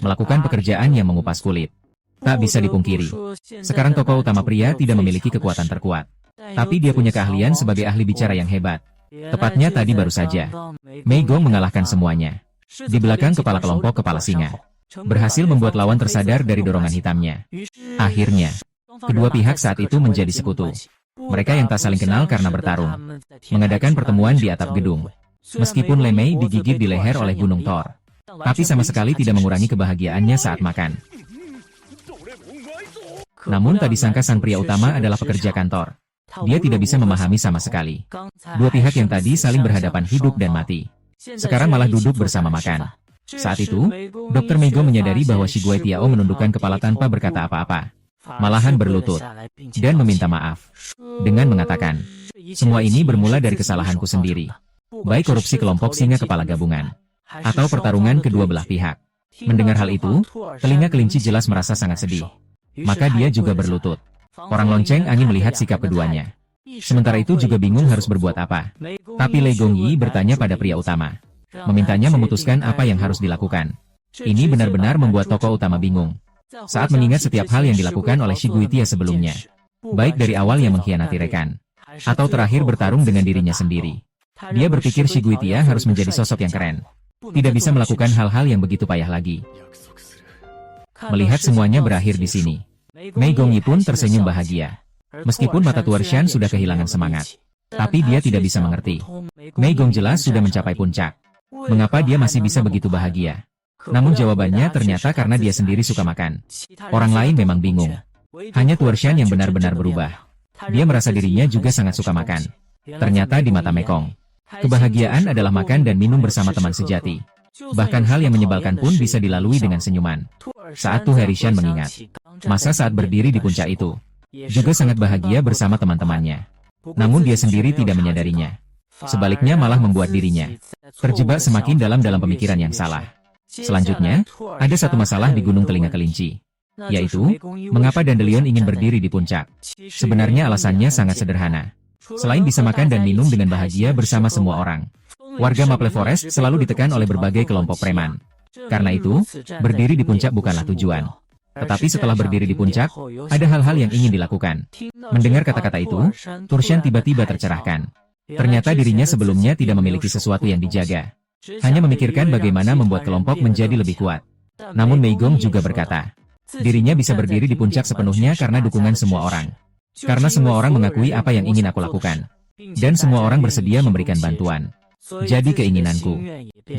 Melakukan pekerjaan yang mengupas kulit. Tak bisa dipungkiri. Sekarang tokoh utama pria tidak memiliki kekuatan terkuat. Tapi dia punya keahlian sebagai ahli bicara yang hebat. Tepatnya tadi baru saja, Mei Gong mengalahkan semuanya. Di belakang kepala kelompok kepala singa. Berhasil membuat lawan tersadar dari dorongan hitamnya. Akhirnya, kedua pihak saat itu menjadi sekutu. Mereka yang tak saling kenal karena bertarung, mengadakan pertemuan di atap gedung. Meskipun Lei Mei digigit di leher oleh Gunung Thor, tapi sama sekali tidak mengurangi kebahagiaannya saat makan. Namun tak disangka sang pria utama adalah pekerja kantor. Dia tidak bisa memahami sama sekali. Dua pihak yang tadi saling berhadapan hidup dan mati, sekarang malah duduk bersama makan. Saat itu, Dr. Mei Gong menyadari bahwa Shigu Tiao menundukkan kepala tanpa berkata apa-apa. Malahan berlutut, dan meminta maaf. Dengan mengatakan, semua ini bermula dari kesalahanku sendiri. Baik korupsi kelompok singa kepala gabungan, atau pertarungan kedua belah pihak. Mendengar hal itu, telinga kelinci jelas merasa sangat sedih. Maka dia juga berlutut. Orang lonceng angin melihat sikap keduanya. Sementara itu juga bingung harus berbuat apa. Tapi Lei Gongyi bertanya pada pria utama, memintanya memutuskan apa yang harus dilakukan. Ini benar-benar membuat tokoh utama bingung. Saat mengingat setiap hal yang dilakukan oleh Shigu Tia sebelumnya, baik dari awal yang mengkhianati rekan, atau terakhir bertarung dengan dirinya sendiri. Dia berpikir Shigu Tia harus menjadi sosok yang keren. Tidak bisa melakukan hal-hal yang begitu payah lagi. Melihat semuanya berakhir di sini, Mei Gongyi pun tersenyum bahagia. Meskipun mata Tuershan sudah kehilangan semangat, tapi dia tidak bisa mengerti. Mei Gong jelas sudah mencapai puncak. Mengapa dia masih bisa begitu bahagia? Namun jawabannya ternyata karena dia sendiri suka makan. Orang lain memang bingung. Hanya Tuershan yang benar-benar berubah. Dia merasa dirinya juga sangat suka makan. Ternyata di mata Mekong, kebahagiaan adalah makan dan minum bersama teman sejati. Bahkan hal yang menyebalkan pun bisa dilalui dengan senyuman. Saat Tu Herishan mengingat, masa saat berdiri di puncak itu, juga sangat bahagia bersama teman-temannya. Namun dia sendiri tidak menyadarinya. Sebaliknya malah membuat dirinya terjebak semakin dalam pemikiran yang salah. Selanjutnya, ada satu masalah di Gunung Telinga Kelinci, yaitu, mengapa Dandelion ingin berdiri di puncak. Sebenarnya alasannya sangat sederhana. Selain bisa makan dan minum dengan bahagia bersama semua orang, warga Maple Forest selalu ditekan oleh berbagai kelompok preman. Karena itu, berdiri di puncak bukanlah tujuan. Tetapi setelah berdiri di puncak, ada hal-hal yang ingin dilakukan. Mendengar kata-kata itu, Tuershan tiba-tiba tercerahkan. Ternyata dirinya sebelumnya tidak memiliki sesuatu yang dijaga. Hanya memikirkan bagaimana membuat kelompok menjadi lebih kuat. Namun Mei Gong juga berkata, dirinya bisa berdiri di puncak sepenuhnya karena dukungan semua orang. Karena semua orang mengakui apa yang ingin aku lakukan. Dan semua orang bersedia memberikan bantuan. Jadi keinginanku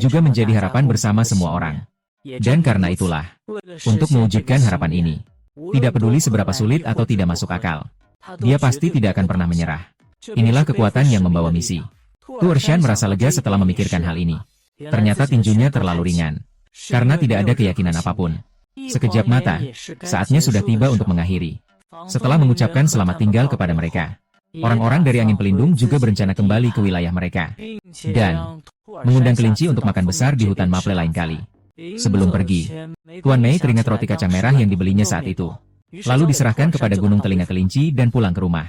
juga menjadi harapan bersama semua orang. Dan karena itulah, untuk mewujudkan harapan ini, tidak peduli seberapa sulit atau tidak masuk akal, dia pasti tidak akan pernah menyerah. Inilah kekuatan yang membawa misi. Tuershan merasa lega setelah memikirkan hal ini. Ternyata tinjunya terlalu ringan, karena tidak ada keyakinan apapun. Sekejap mata, saatnya sudah tiba untuk mengakhiri. Setelah mengucapkan selamat tinggal kepada mereka, orang-orang dari angin pelindung juga berencana kembali ke wilayah mereka. Dan mengundang kelinci untuk makan besar di hutan Maple lain kali. Sebelum pergi, Tuan Mei teringat roti kacang merah yang dibelinya saat itu. Lalu diserahkan kepada Gunung Telinga Kelinci dan pulang ke rumah.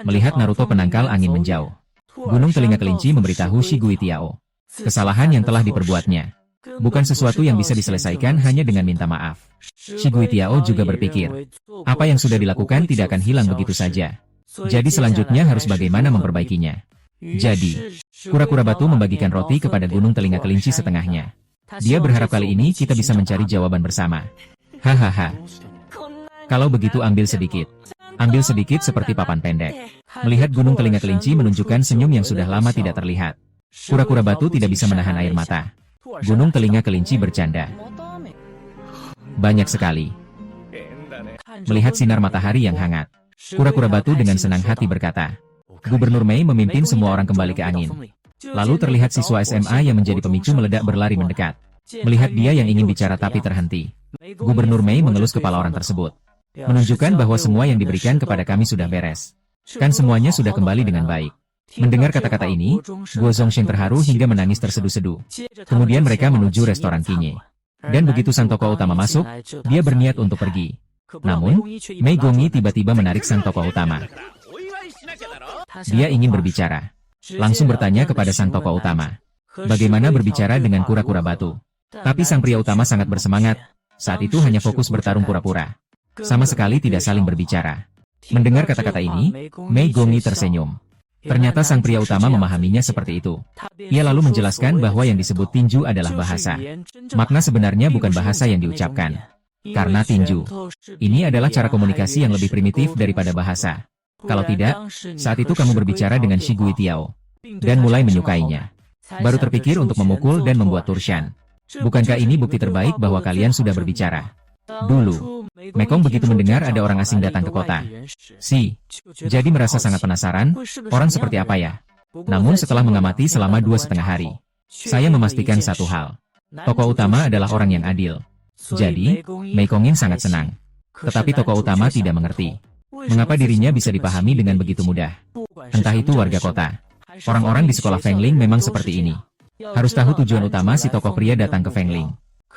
Melihat Naruto penangkal angin menjauh, Gunung Telinga Kelinci memberitahu Shigui Tiao kesalahan yang telah diperbuatnya. Bukan sesuatu yang bisa diselesaikan hanya dengan minta maaf. Shigui Tiao juga berpikir, apa yang sudah dilakukan tidak akan hilang begitu saja. Jadi selanjutnya harus bagaimana memperbaikinya. Jadi, kura-kura batu membagikan roti kepada Gunung Telinga Kelinci setengahnya. Dia berharap kali ini kita bisa mencari jawaban bersama. Hahaha. Kalau begitu ambil sedikit. Ambil sedikit seperti papan pendek. Melihat Gunung Telinga Kelinci menunjukkan senyum yang sudah lama tidak terlihat. Kura-kura batu tidak bisa menahan air mata. Gunung Telinga Kelinci bercanda. Banyak sekali. Melihat sinar matahari yang hangat, kura-kura batu dengan senang hati berkata, Gubernur Mei memimpin semua orang kembali ke angin. Lalu terlihat siswa SMA yang menjadi pemicu meledak berlari mendekat. Melihat dia yang ingin bicara tapi terhenti, Gubernur Mei mengelus kepala orang tersebut. Menunjukkan bahwa semua yang diberikan kepada kami sudah beres. Kan semuanya sudah kembali dengan baik. Mendengar kata-kata ini, Guo Zongsheng terharu hingga menangis terseduh-seduh. Kemudian mereka menuju restoran Kinye. Dan begitu sang tokoh utama masuk, dia berniat untuk pergi. Namun, Mei Gongyi tiba-tiba menarik sang tokoh utama. Dia ingin berbicara. Langsung bertanya kepada sang tokoh utama, bagaimana berbicara dengan kura-kura batu. Tapi sang pria utama sangat bersemangat. Saat itu hanya fokus bertarung pura-pura. Sama sekali tidak saling berbicara. Mendengar kata-kata ini, Mei Gongyi tersenyum. Ternyata sang pria utama memahaminya seperti itu. Ia lalu menjelaskan bahwa yang disebut tinju adalah bahasa. Makna sebenarnya bukan bahasa yang diucapkan. Karena tinju, ini adalah cara komunikasi yang lebih primitif daripada bahasa. Kalau tidak, saat itu kamu berbicara dengan Shigui Tiao dan mulai menyukainya. Baru terpikir untuk memukul dan membuat Tuershan. Bukankah ini bukti terbaik bahwa kalian sudah berbicara? Dulu, Mekong begitu mendengar ada orang asing datang ke kota. Jadi merasa sangat penasaran, orang seperti apa ya? Namun setelah mengamati selama 2,5 hari, saya memastikan satu hal. Tokoh utama adalah orang yang adil. Jadi, Mekongin sangat senang. Tetapi tokoh utama tidak mengerti mengapa dirinya bisa dipahami dengan begitu mudah. Entah itu warga kota, orang-orang di sekolah Fengling memang seperti ini. Harus tahu tujuan utama si tokoh pria datang ke Fengling,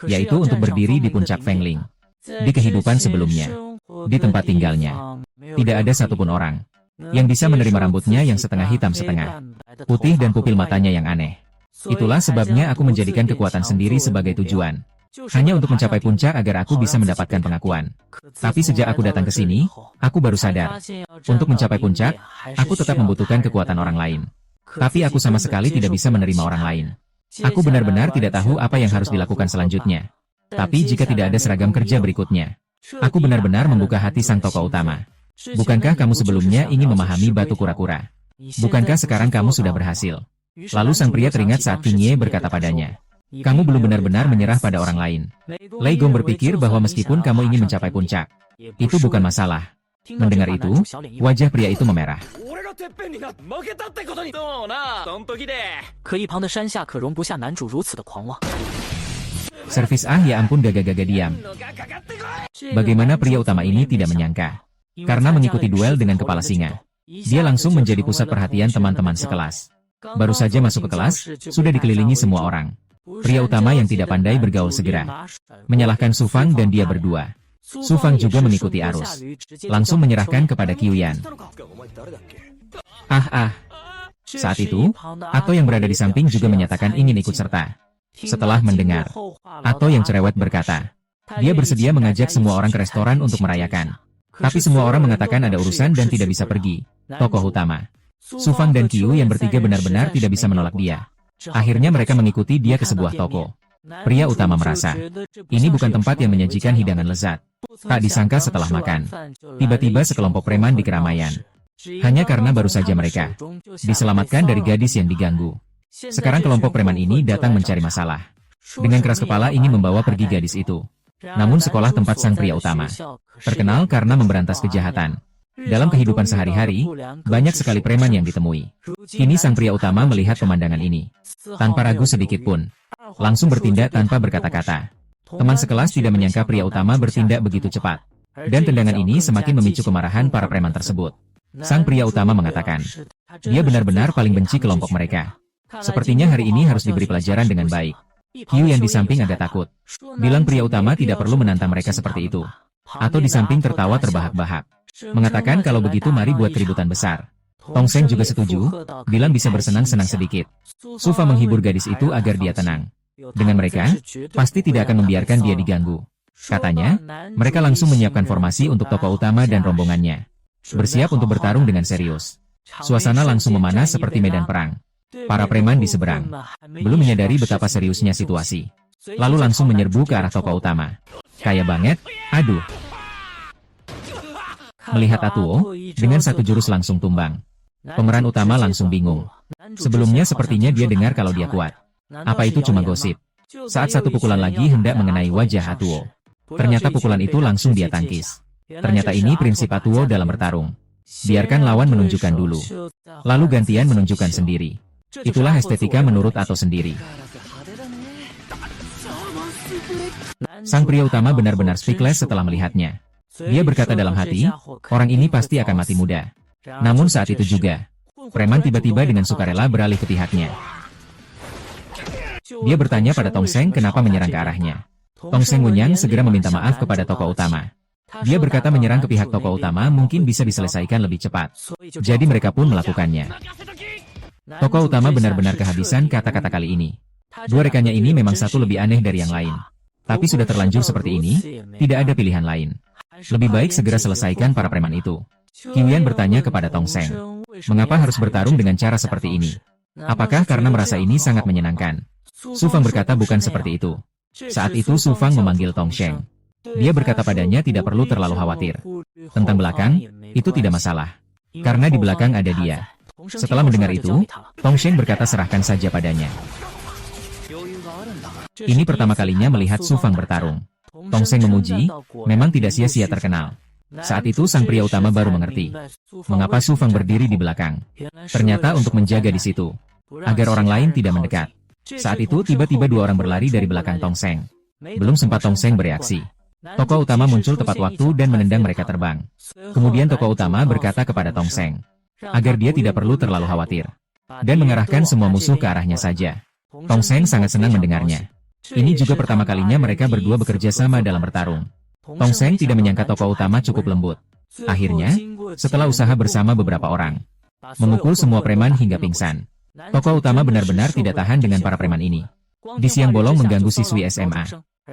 yaitu untuk berdiri di puncak Fengling. Di kehidupan sebelumnya, di tempat tinggalnya, tidak ada satupun orang yang bisa menerima rambutnya yang setengah hitam setengah putih dan pupil matanya yang aneh. Itulah sebabnya aku menjadikan kekuatan sendiri sebagai tujuan. Hanya untuk mencapai puncak agar aku bisa mendapatkan pengakuan. Tapi sejak aku datang ke sini, aku baru sadar. Untuk mencapai puncak, aku tetap membutuhkan kekuatan orang lain. Tapi aku sama sekali tidak bisa menerima orang lain. Aku benar-benar tidak tahu apa yang harus dilakukan selanjutnya. Tapi jika tidak ada seragam kerja berikutnya, aku benar-benar membuka hati sang tokoh utama. Bukankah kamu sebelumnya ingin memahami batu kura-kura? Bukankah sekarang kamu sudah berhasil? Lalu sang pria teringat saat King Ye berkata padanya, kamu belum benar-benar menyerah pada orang lain. Lei Gong berpikir bahwa meskipun kamu ingin mencapai puncak, itu bukan masalah. Mendengar itu, wajah pria itu memerah. 可一旁的山下可容不下男主如此的狂妄。 Servis ya ampun gaga-gaga diam. Bagaimana pria utama ini tidak menyangka. Karena mengikuti duel dengan kepala singa, dia langsung menjadi pusat perhatian teman-teman sekelas. Baru saja masuk ke kelas, sudah dikelilingi semua orang. Pria utama yang tidak pandai bergaul segera menyalahkan Su Fang dan dia berdua. Su Fang juga mengikuti arus, langsung menyerahkan kepada Qiuyan. Saat itu, Ato yang berada di samping juga menyatakan ingin ikut serta. Setelah mendengar, Ato yang cerewet berkata, dia bersedia mengajak semua orang ke restoran untuk merayakan. Tapi semua orang mengatakan ada urusan dan tidak bisa pergi. Tokoh utama, Su Fang dan Qiuyan bertiga benar-benar tidak bisa menolak dia. Akhirnya mereka mengikuti dia ke sebuah toko. Pria utama merasa, ini bukan tempat yang menyajikan hidangan lezat. Tak disangka setelah makan, tiba-tiba sekelompok preman di keramaian. Hanya karena baru saja mereka diselamatkan dari gadis yang diganggu. Sekarang kelompok preman ini datang mencari masalah. Dengan keras kepala ingin membawa pergi gadis itu. Namun sekolah tempat sang pria utama terkenal karena memberantas kejahatan. Dalam kehidupan sehari-hari, banyak sekali preman yang ditemui. Kini sang pria utama melihat pemandangan ini. Tanpa ragu sedikit pun, langsung bertindak tanpa berkata-kata. Teman sekelas tidak menyangka pria utama bertindak begitu cepat. Dan tendangan ini semakin memicu kemarahan para preman tersebut. Sang pria utama mengatakan, dia benar-benar paling benci kelompok mereka. Sepertinya hari ini harus diberi pelajaran dengan baik. Qiu yang di samping agak takut. Bilang pria utama tidak perlu menantang mereka seperti itu. Atau di samping tertawa terbahak-bahak. Mengatakan kalau begitu mari buat keributan besar. Tong Seng juga setuju, bilang bisa bersenang-senang sedikit. Su Fang menghibur gadis itu agar dia tenang. Dengan mereka, pasti tidak akan membiarkan dia diganggu. Katanya, mereka langsung menyiapkan formasi untuk tokoh utama dan rombongannya. Bersiap untuk bertarung dengan serius. Suasana langsung memanas seperti medan perang. Para preman di seberang belum menyadari betapa seriusnya situasi. Lalu langsung menyerbu ke arah tokoh utama. Kaya banget, aduh. Melihat Atuo, dengan satu jurus langsung tumbang. Pemeran utama langsung bingung. Sebelumnya sepertinya dia dengar kalau dia kuat. Apa itu cuma gosip? Saat satu pukulan lagi hendak mengenai wajah Atuo. Ternyata pukulan itu langsung dia tangkis. Ternyata ini prinsip Atuo dalam bertarung. Biarkan lawan menunjukkan dulu. Lalu gantian menunjukkan sendiri. Itulah estetika menurut Ato sendiri. Sang pria utama benar-benar speechless setelah melihatnya. Dia berkata dalam hati, orang ini pasti akan mati muda. Namun saat itu juga, preman tiba-tiba dengan sukarela beralih ke pihaknya. Dia bertanya pada Tong Seng kenapa menyerang ke arahnya. Tong Seng Wunyang segera meminta maaf kepada tokoh utama. Dia berkata menyerang ke pihak tokoh utama mungkin bisa diselesaikan lebih cepat. Jadi mereka pun melakukannya. Tokoh utama benar-benar kehabisan kata-kata kali ini. Dua rekannya ini memang satu lebih aneh dari yang lain. Tapi sudah terlanjur seperti ini, tidak ada pilihan lain. Lebih baik segera selesaikan para preman itu. Qiuyan bertanya kepada Tong Seng, mengapa harus bertarung dengan cara seperti ini? Apakah karena merasa ini sangat menyenangkan? Su Fang berkata bukan seperti itu. Saat itu Su Fang memanggil Tong Seng. Dia berkata padanya tidak perlu terlalu khawatir. Tentang belakang, itu tidak masalah. Karena di belakang ada dia. Setelah mendengar itu, Tong Seng berkata serahkan saja padanya. Ini pertama kalinya melihat Su Fang bertarung. Tong Seng memuji, memang tidak sia-sia terkenal. Saat itu sang pria utama baru mengerti mengapa Su Fang berdiri di belakang. Ternyata untuk menjaga di situ, agar orang lain tidak mendekat. Saat itu tiba-tiba dua orang berlari dari belakang Tong Seng. Belum sempat Tong Seng bereaksi, tokoh utama muncul tepat waktu dan menendang mereka terbang. Kemudian tokoh utama berkata kepada Tong Seng, agar dia tidak perlu terlalu khawatir, dan mengarahkan semua musuh ke arahnya saja. Tong Seng sangat senang mendengarnya. Ini juga pertama kalinya mereka berdua bekerja sama dalam bertarung. Tong Seng tidak menyangka tokoh utama cukup lembut. Akhirnya, setelah usaha bersama beberapa orang, memukul semua preman hingga pingsan. Tokoh utama benar-benar tidak tahan dengan para preman ini. Di siang bolong mengganggu siswi SMA.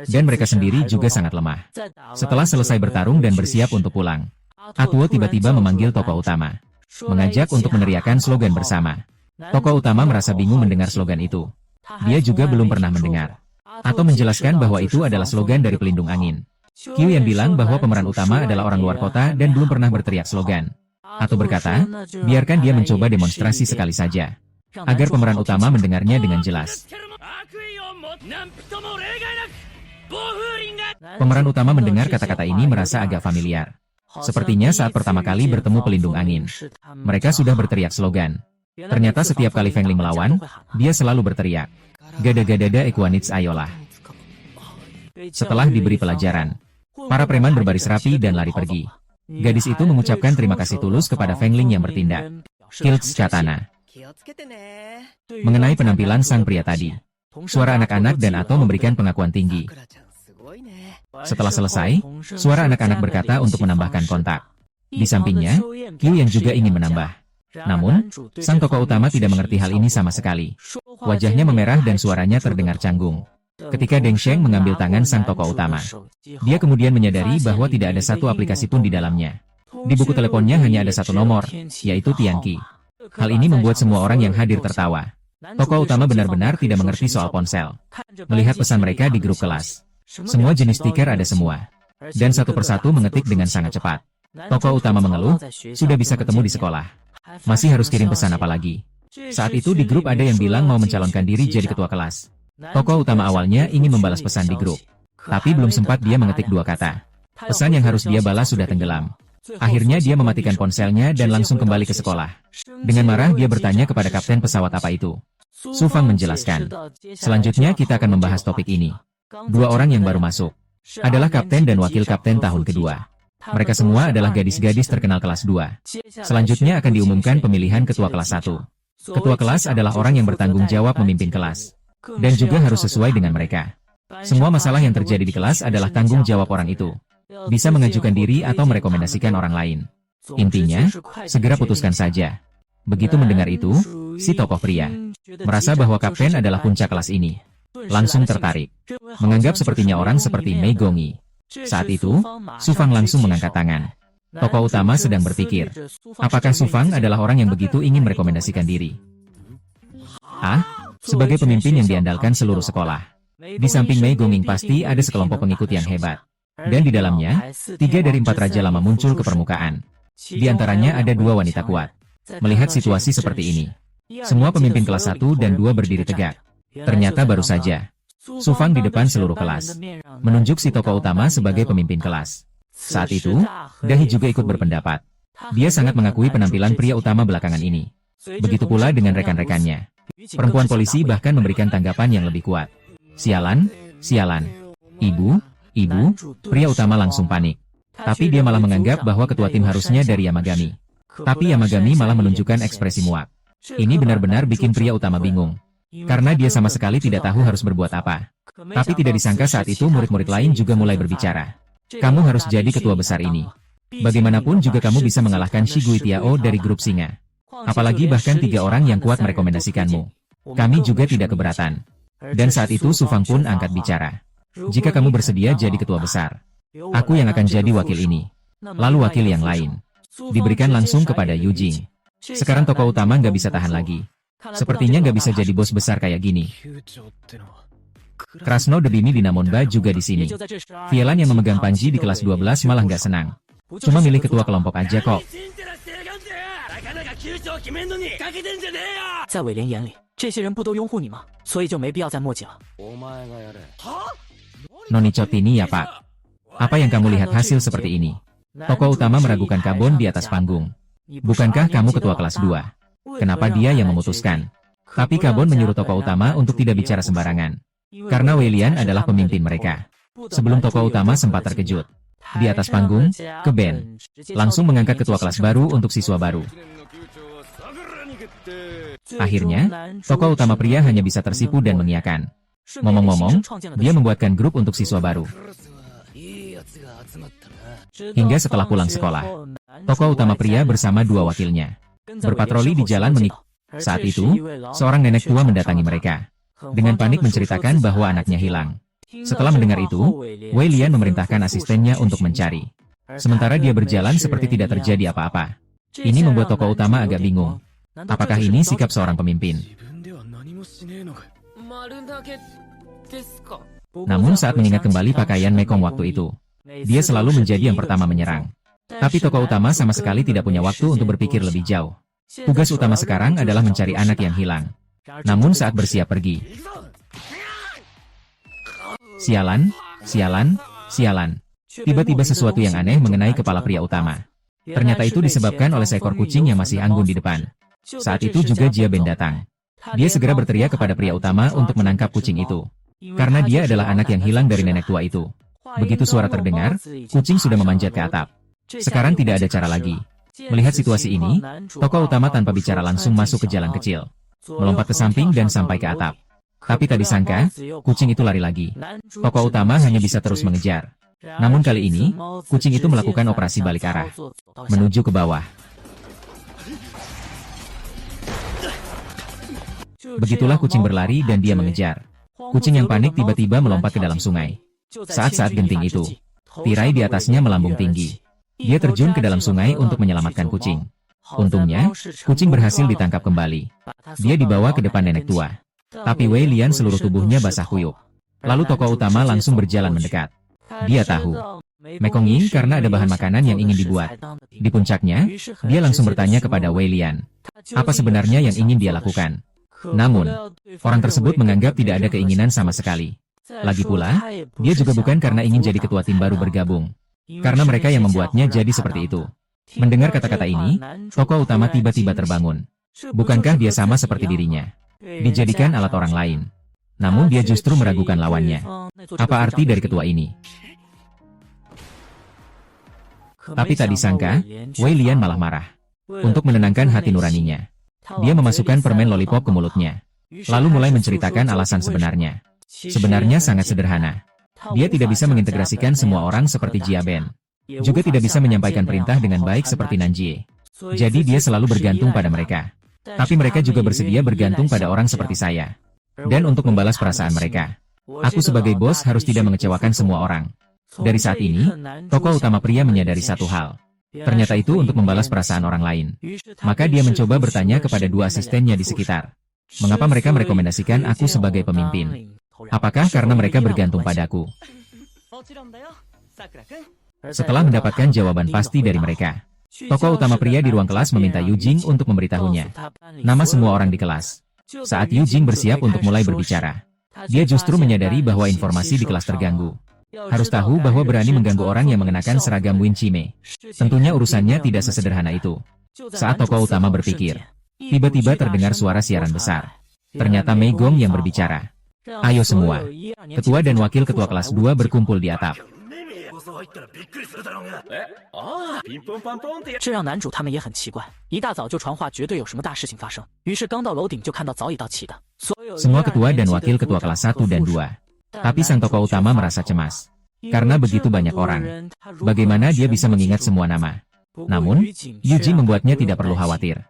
Dan mereka sendiri juga sangat lemah. Setelah selesai bertarung dan bersiap untuk pulang, Atuo tiba-tiba memanggil tokoh utama, mengajak untuk meneriakkan slogan bersama. Tokoh utama merasa bingung mendengar slogan itu. Dia juga belum pernah mendengar. Atau menjelaskan bahwa itu adalah slogan dari pelindung angin. Qiuyan bilang bahwa pemeran utama adalah orang luar kota dan belum pernah berteriak slogan. Atau berkata, biarkan dia mencoba demonstrasi sekali saja. Agar pemeran utama mendengarnya dengan jelas. Pemeran utama mendengar kata-kata ini merasa agak familiar. Sepertinya saat pertama kali bertemu pelindung angin. Mereka sudah berteriak slogan. Ternyata setiap kali Feng Ling melawan, dia selalu berteriak. Gada-gadada Equanits ayolah. Setelah diberi pelajaran, para preman berbaris rapi dan lari pergi. Gadis itu mengucapkan terima kasih tulus kepada Feng Ling yang bertindak. Kilts Katana. Mengenai penampilan sang pria tadi, suara anak-anak dan Ato memberikan pengakuan tinggi. Setelah selesai, suara anak-anak berkata untuk menambahkan kontak. Di sampingnya, Qiuyan juga ingin menambah. Namun, sang tokoh utama tidak mengerti hal ini sama sekali. Wajahnya memerah dan suaranya terdengar canggung. Ketika Deng Sheng mengambil tangan sang tokoh utama, dia kemudian menyadari bahwa tidak ada satu aplikasi pun di dalamnya. Di buku teleponnya hanya ada satu nomor, yaitu Tianqi. Hal ini membuat semua orang yang hadir tertawa. Tokoh utama benar-benar tidak mengerti soal ponsel. Melihat pesan mereka di grup kelas, semua jenis stiker ada semua. Dan satu persatu mengetik dengan sangat cepat. Tokoh utama mengeluh, sudah bisa ketemu di sekolah. Masih harus kirim pesan apa lagi? Saat itu di grup ada yang bilang mau mencalonkan diri jadi ketua kelas. Tokoh utama awalnya ingin membalas pesan di grup. Tapi belum sempat dia mengetik dua kata. Pesan yang harus dia balas sudah tenggelam. Akhirnya dia mematikan ponselnya dan langsung kembali ke sekolah. Dengan marah dia bertanya kepada kapten pesawat apa itu. Su Fang menjelaskan. Selanjutnya kita akan membahas topik ini. Dua orang yang baru masuk adalah kapten dan wakil kapten tahun kedua. Mereka semua adalah gadis-gadis terkenal kelas 2. Selanjutnya akan diumumkan pemilihan ketua kelas 1. Ketua kelas adalah orang yang bertanggung jawab memimpin kelas. Dan juga harus sesuai dengan mereka. Semua masalah yang terjadi di kelas adalah tanggung jawab orang itu. Bisa mengajukan diri atau merekomendasikan orang lain. Intinya, segera putuskan saja. Begitu mendengar itu, si tokoh pria merasa bahwa kapten adalah puncak kelas ini. Langsung tertarik. Menganggap sepertinya orang seperti Mei Gongyi. Saat itu, Su Fang langsung mengangkat tangan. Tokoh utama sedang berpikir, apakah Su Fang adalah orang yang begitu ingin merekomendasikan diri? Sebagai pemimpin yang diandalkan seluruh sekolah. Di samping Mei Gongyi pasti ada sekelompok pengikut yang hebat. Dan di dalamnya, 3 dari 4 raja lama muncul ke permukaan. Di antaranya ada 2 wanita kuat. Melihat situasi seperti ini, semua pemimpin kelas 1 dan 2 berdiri tegak. Ternyata baru saja Su Fang di depan seluruh kelas, menunjuk si tokoh utama sebagai pemimpin kelas. Saat itu, Dahi juga ikut berpendapat. Dia sangat mengakui penampilan pria utama belakangan ini. Begitu pula dengan rekan-rekannya. Perempuan polisi bahkan memberikan tanggapan yang lebih kuat. Sialan, sialan. Ibu, pria utama langsung panik. Tapi dia malah menganggap bahwa ketua tim harusnya dari Yamagami. Tapi Yamagami malah menunjukkan ekspresi muak. Ini benar-benar bikin pria utama bingung. Karena dia sama sekali tidak tahu harus berbuat apa. Tapi tidak disangka saat itu murid-murid lain juga mulai berbicara. Kamu harus jadi ketua besar ini. Bagaimanapun juga kamu bisa mengalahkan Shigui Tiao dari grup Singa. Apalagi bahkan 3 orang yang kuat merekomendasikanmu. Kami juga tidak keberatan. Dan saat itu Su Fang pun angkat bicara. Jika kamu bersedia jadi ketua besar, aku yang akan jadi wakil ini. Lalu wakil yang lain diberikan langsung kepada Yu Jing. Sekarang tokoh utama nggak bisa tahan lagi. Sepertinya nggak bisa jadi bos besar kayak gini. Krasno Debimi Dinamonba juga di sini. Vielan yang memegang Panji di kelas 12 malah nggak senang. Cuma milih ketua kelompok aja kok. 在尾莲眼里，这些人不都拥护你吗？所以就没必要再墨迹了。 Noni Chotini ya pak. Apa yang kamu lihat hasil seperti ini? Tokoh utama meragukan Kabon di atas panggung. Bukankah kamu ketua kelas 2? Kenapa dia yang memutuskan? Tapi Kabon menyuruh tokoh utama untuk tidak bicara sembarangan. Karena Wei Lian adalah pemimpin mereka. Sebelum tokoh utama sempat terkejut. Di atas panggung, ke Ben langsung mengangkat ketua kelas baru untuk siswa baru. Akhirnya, tokoh utama pria hanya bisa tersipu dan mengiyakan. Ngomong-ngomong, dia membuatkan grup untuk siswa baru. Hingga setelah pulang sekolah, tokoh utama pria bersama 2 wakilnya berpatroli di jalan Saat itu, seorang nenek tua mendatangi mereka. Dengan panik menceritakan bahwa anaknya hilang. Setelah mendengar itu, Wei Lian memerintahkan asistennya untuk mencari. Sementara dia berjalan seperti tidak terjadi apa-apa. Ini membuat tokoh utama agak bingung. Apakah ini sikap seorang pemimpin? Namun saat mengingat kembali pakaian Mekong waktu itu, dia selalu menjadi yang pertama menyerang. Tapi tokoh utama sama sekali tidak punya waktu untuk berpikir lebih jauh. Tugas utama sekarang adalah mencari anak yang hilang. Namun saat bersiap pergi, sialan, sialan, sialan. Tiba-tiba sesuatu yang aneh mengenai kepala pria utama. Ternyata itu disebabkan oleh seekor kucing yang masih anggun di depan. Saat itu juga Jia Ben datang. Dia segera berteriak kepada pria utama untuk menangkap kucing itu. Karena dia adalah anak yang hilang dari nenek tua itu. Begitu suara terdengar, kucing sudah memanjat ke atap. Sekarang tidak ada cara lagi. Melihat situasi ini, tokoh utama tanpa bicara langsung masuk ke jalan kecil. Melompat ke samping dan sampai ke atap. Tapi tak disangka, kucing itu lari lagi. Tokoh utama hanya bisa terus mengejar. Namun kali ini, kucing itu melakukan operasi balik arah. Menuju ke bawah. Begitulah kucing berlari dan dia mengejar. Kucing yang panik tiba-tiba melompat ke dalam sungai. Saat-saat genting itu, tirai di atasnya melambung tinggi. Dia terjun ke dalam sungai untuk menyelamatkan kucing. Untungnya, kucing berhasil ditangkap kembali. Dia dibawa ke depan nenek tua. Tapi Wei Lian seluruh tubuhnya basah kuyup. Lalu tokoh utama langsung berjalan mendekat. Dia tahu Mekong Ying karena ada bahan makanan yang ingin dibuat. Di puncaknya, dia langsung bertanya kepada Wei Lian, apa sebenarnya yang ingin dia lakukan. Namun, orang tersebut menganggap tidak ada keinginan sama sekali. Lagi pula, dia juga bukan karena ingin jadi ketua tim baru bergabung. Karena mereka yang membuatnya jadi seperti itu. Mendengar kata-kata ini, tokoh utama tiba-tiba terbangun. Bukankah dia sama seperti dirinya? Dijadikan alat orang lain. Namun dia justru meragukan lawannya. Apa arti dari ketua ini? Tapi tak disangka, Wei Lian malah marah. Untuk menenangkan hati nuraninya, dia memasukkan permen lollipop ke mulutnya. Lalu mulai menceritakan alasan sebenarnya. Sebenarnya sangat sederhana. Dia tidak bisa mengintegrasikan semua orang seperti Jia Ben. Juga tidak bisa menyampaikan perintah dengan baik seperti Nanjie. Jadi dia selalu bergantung pada mereka. Tapi mereka juga bersedia bergantung pada orang seperti saya. Dan untuk membalas perasaan mereka, aku sebagai bos harus tidak mengecewakan semua orang. Dari saat ini, tokoh utama pria menyadari satu hal. Ternyata itu untuk membalas perasaan orang lain. Maka dia mencoba bertanya kepada dua asistennya di sekitar. Mengapa mereka merekomendasikan aku sebagai pemimpin? Apakah karena mereka bergantung padaku? Setelah mendapatkan jawaban pasti dari mereka, tokoh utama pria di ruang kelas meminta Yu Jing untuk memberitahunya nama semua orang di kelas. Saat Yu Jing bersiap untuk mulai berbicara, dia justru menyadari bahwa informasi di kelas terganggu. Harus tahu bahwa berani mengganggu orang yang mengenakan seragam Win Chime. Tentunya urusannya tidak sesederhana itu. Saat tokoh utama berpikir, tiba-tiba terdengar suara siaran besar. Ternyata Mei Gong yang berbicara. Ayo semua, ketua dan wakil ketua kelas 2 berkumpul di atap. 这让男主他们也很奇怪，一大早就传话绝对有什么大事情发生。于是刚到楼顶就看到早已到齐的所有 Semua ketua dan wakil ketua kelas 1 dan 2. Tapi sang tokoh utama merasa cemas. Karena begitu banyak orang, bagaimana dia bisa mengingat semua nama? Namun, Yu Jing membuatnya tidak perlu khawatir.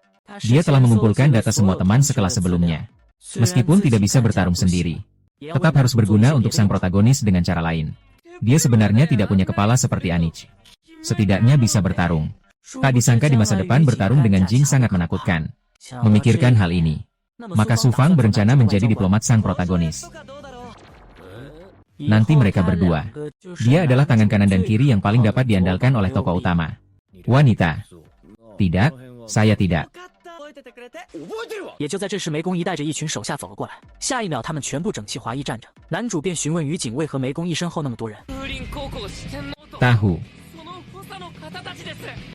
Dia telah mengumpulkan data semua teman sekelas sebelumnya. Meskipun tidak bisa bertarung sendiri, tetap harus berguna untuk sang protagonis dengan cara lain. Dia sebenarnya tidak punya kepala seperti Anich. Setidaknya bisa bertarung. Tak disangka di masa depan bertarung dengan Jing sangat menakutkan. Memikirkan hal ini, maka Su Fang berencana menjadi diplomat sang protagonis. Nanti mereka berdua. Dia adalah tangan kanan dan kiri yang paling dapat diandalkan oleh tokoh utama. Wanita. Tidak, saya tidak. 也就在这时，梅宫一带着一群手下走了过来。下一秒，他们全部整齐划一站着。男主便询问于景为何梅宫一身后那么多人。 Tahu.